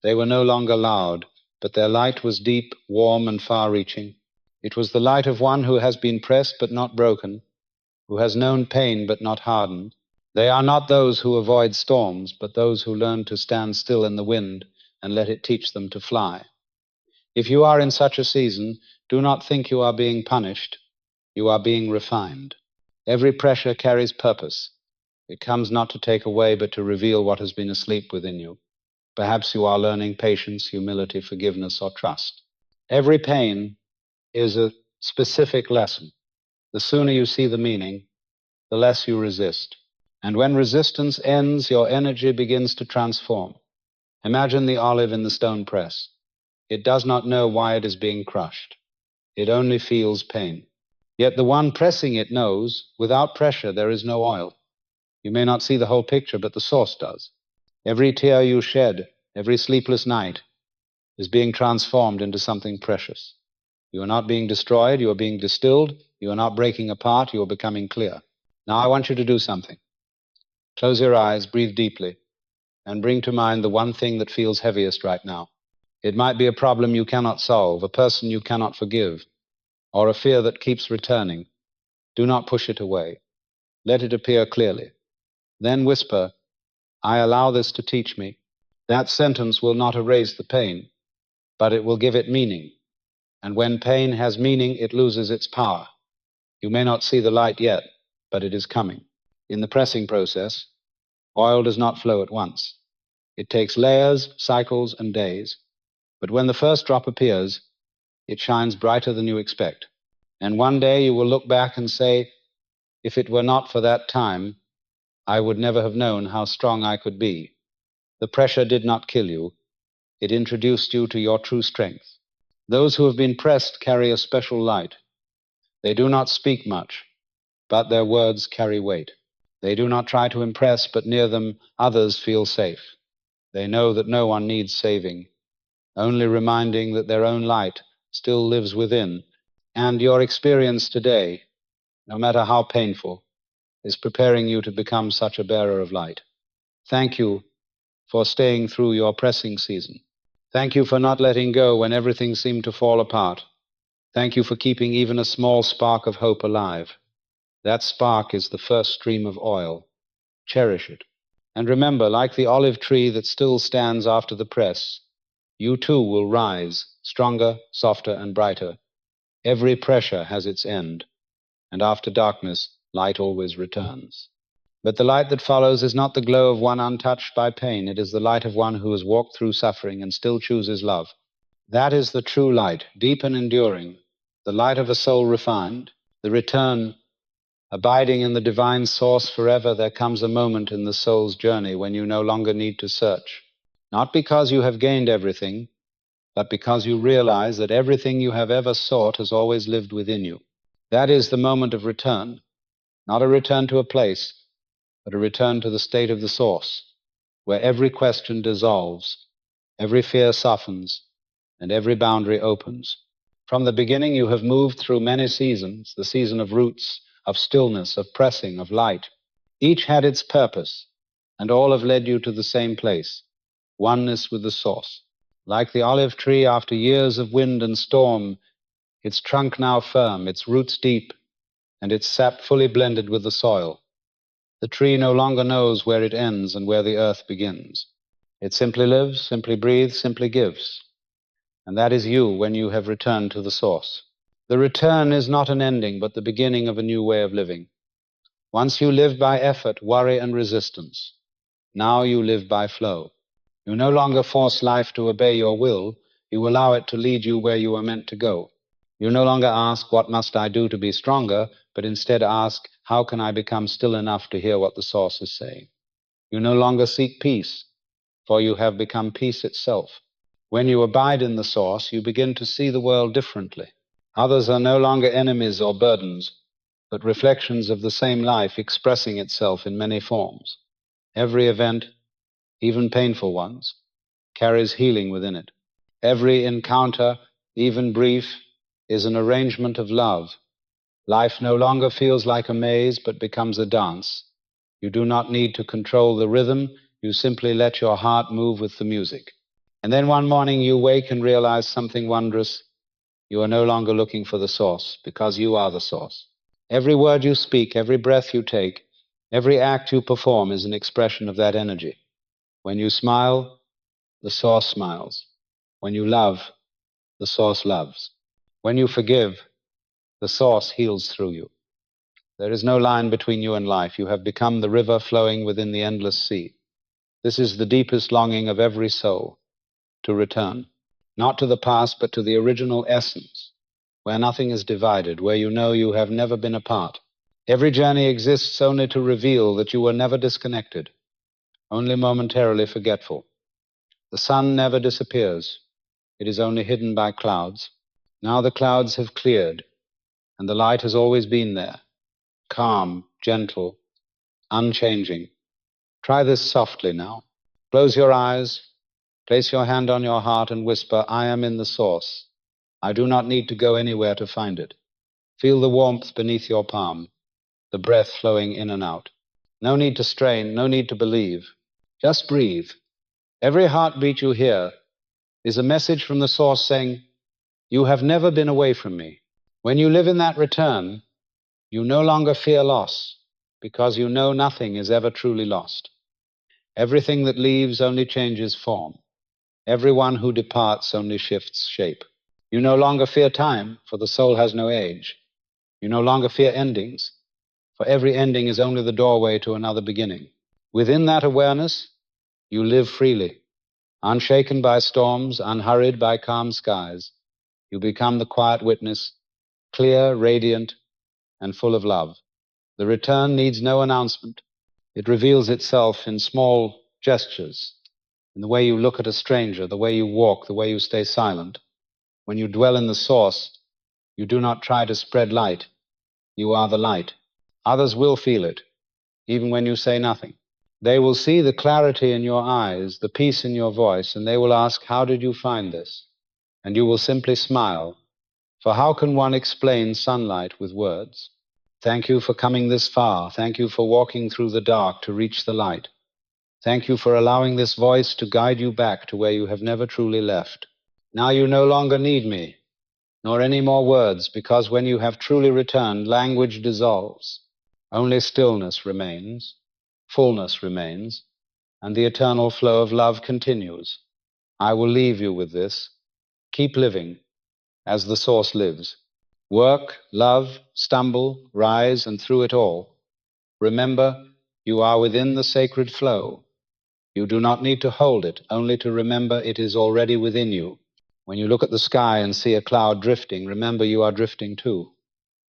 They were no longer loud, but their light was deep, warm, and far-reaching. It was the light of one who has been pressed but not broken, who has known pain but not hardened. They are not those who avoid storms, but those who learn to stand still in the wind and let it teach them to fly. If you are in such a season, do not think you are being punished. You are being refined. Every pressure carries purpose. It comes not to take away, but to reveal what has been asleep within you. Perhaps you are learning patience, humility, forgiveness, or trust. Every pain is a specific lesson. The sooner you see the meaning, the less you resist. And when resistance ends, your energy begins to transform. Imagine the olive in the stone press. It does not know why it is being crushed. It only feels pain. Yet the one pressing it knows, without pressure, there is no oil. You may not see the whole picture, but the source does. Every tear you shed, every sleepless night, is being transformed into something precious. You are not being destroyed, you are being distilled, you are not breaking apart, you are becoming clear. Now I want you to do something. Close your eyes, breathe deeply, and bring to mind the one thing that feels heaviest right now. It might be a problem you cannot solve, a person you cannot forgive, or a fear that keeps returning. Do not push it away. Let it appear clearly. Then whisper, I allow this to teach me. That sentence will not erase the pain, but it will give it meaning. And when pain has meaning, it loses its power. You may not see the light yet, but it is coming. In the pressing process, oil does not flow at once. It takes layers, cycles, and days. But when the first drop appears, it shines brighter than you expect. And one day you will look back and say, if it were not for that time, I would never have known how strong I could be. The pressure did not kill you. It introduced you to your true strength. Those who have been pressed carry a special light. They do not speak much, but their words carry weight. They do not try to impress, but near them others feel safe. They know that no one needs saving, only reminding that their own light still lives within, and your experience today, no matter how painful, is preparing you to become such a bearer of light. Thank you for staying through your pressing season. Thank you for not letting go when everything seemed to fall apart. Thank you for keeping even a small spark of hope alive. That spark is the first stream of oil. Cherish it. And remember, like the olive tree that still stands after the press, you too will rise, stronger, softer, and brighter. Every pressure has its end, and after darkness, light always returns. But the light that follows is not the glow of one untouched by pain. It is the light of one who has walked through suffering and still chooses love. That is the true light, deep and enduring, the light of a soul refined, the return. Abiding in the divine source forever, there comes a moment in the soul's journey when you no longer need to search. Not because you have gained everything, but because you realize that everything you have ever sought has always lived within you. That is the moment of return, not a return to a place, but a return to the state of the source, where every question dissolves, every fear softens, and every boundary opens. From the beginning, you have moved through many seasons, the season of roots, of stillness, of pressing, of light. Each had its purpose, and all have led you to the same place, oneness with the source. Like the olive tree after years of wind and storm, its trunk now firm, its roots deep, and its sap fully blended with the soil. The tree no longer knows where it ends and where the earth begins. It simply lives, simply breathes, simply gives. And that is you when you have returned to the source. The return is not an ending, but the beginning of a new way of living. Once you lived by effort, worry, and resistance. Now you live by flow. You no longer force life to obey your will. You allow it to lead you where you are meant to go. You no longer ask, what must I do to be stronger, but instead ask, how can I become still enough to hear what the source is saying? You no longer seek peace, for you have become peace itself. When you abide in the source, you begin to see the world differently. Others are no longer enemies or burdens, but reflections of the same life expressing itself in many forms. Every event, even painful ones, carries healing within it. Every encounter, even brief, is an arrangement of love. Life no longer feels like a maze, but becomes a dance. You do not need to control the rhythm. You simply let your heart move with the music. And then one morning you wake and realize something wondrous. You are no longer looking for the source, because you are the source. Every word you speak, every breath you take, every act you perform is an expression of that energy. When you smile, the source smiles. When you love, the source loves. When you forgive, the source heals through you. There is no line between you and life. You have become the river flowing within the endless sea. This is the deepest longing of every soul, to return, not to the past, but to the original essence, where nothing is divided, where you know you have never been apart. Every journey exists only to reveal that you were never disconnected, only momentarily forgetful. The sun never disappears. It is only hidden by clouds. Now the clouds have cleared, and the light has always been there, calm, gentle, unchanging. Try this softly now. Close your eyes, place your hand on your heart and whisper, I am in the source. I do not need to go anywhere to find it. Feel the warmth beneath your palm, the breath flowing in and out. No need to strain, no need to believe. Just breathe. Every heartbeat you hear is a message from the source saying, you have never been away from me. When you live in that return, you no longer fear loss, because you know nothing is ever truly lost. Everything that leaves only changes form. Everyone who departs only shifts shape. You no longer fear time, for the soul has no age. You no longer fear endings, for every ending is only the doorway to another beginning. Within that awareness, you live freely, unshaken by storms, unhurried by calm skies. You become the quiet witness, clear, radiant, and full of love. The return needs no announcement. It reveals itself in small gestures, in the way you look at a stranger, the way you walk, the way you stay silent. When you dwell in the source, you do not try to spread light. You are the light. Others will feel it, even when you say nothing. They will see the clarity in your eyes, the peace in your voice, and they will ask, "How did you find this?" And you will simply smile, for how can one explain sunlight with words? Thank you for coming this far. Thank you for walking through the dark to reach the light. Thank you for allowing this voice to guide you back to where you have never truly left. Now you no longer need me, nor any more words, because when you have truly returned, language dissolves. Only stillness remains, fullness remains, and the eternal flow of love continues. I will leave you with this. Keep living as the Source lives. Work, love, stumble, rise, and through it all, remember you are within the sacred flow. You do not need to hold it, only to remember it is already within you. When you look at the sky and see a cloud drifting, remember you are drifting too.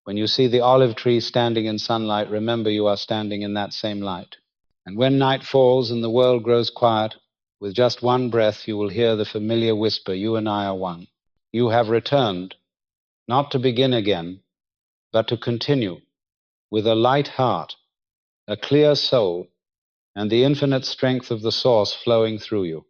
When you see the olive tree standing in sunlight, remember you are standing in that same light. And when night falls and the world grows quiet, with just one breath you will hear the familiar whisper, "You and I are one." You have returned, not to begin again, but to continue with a light heart, a clear soul, and the infinite strength of the Source flowing through you.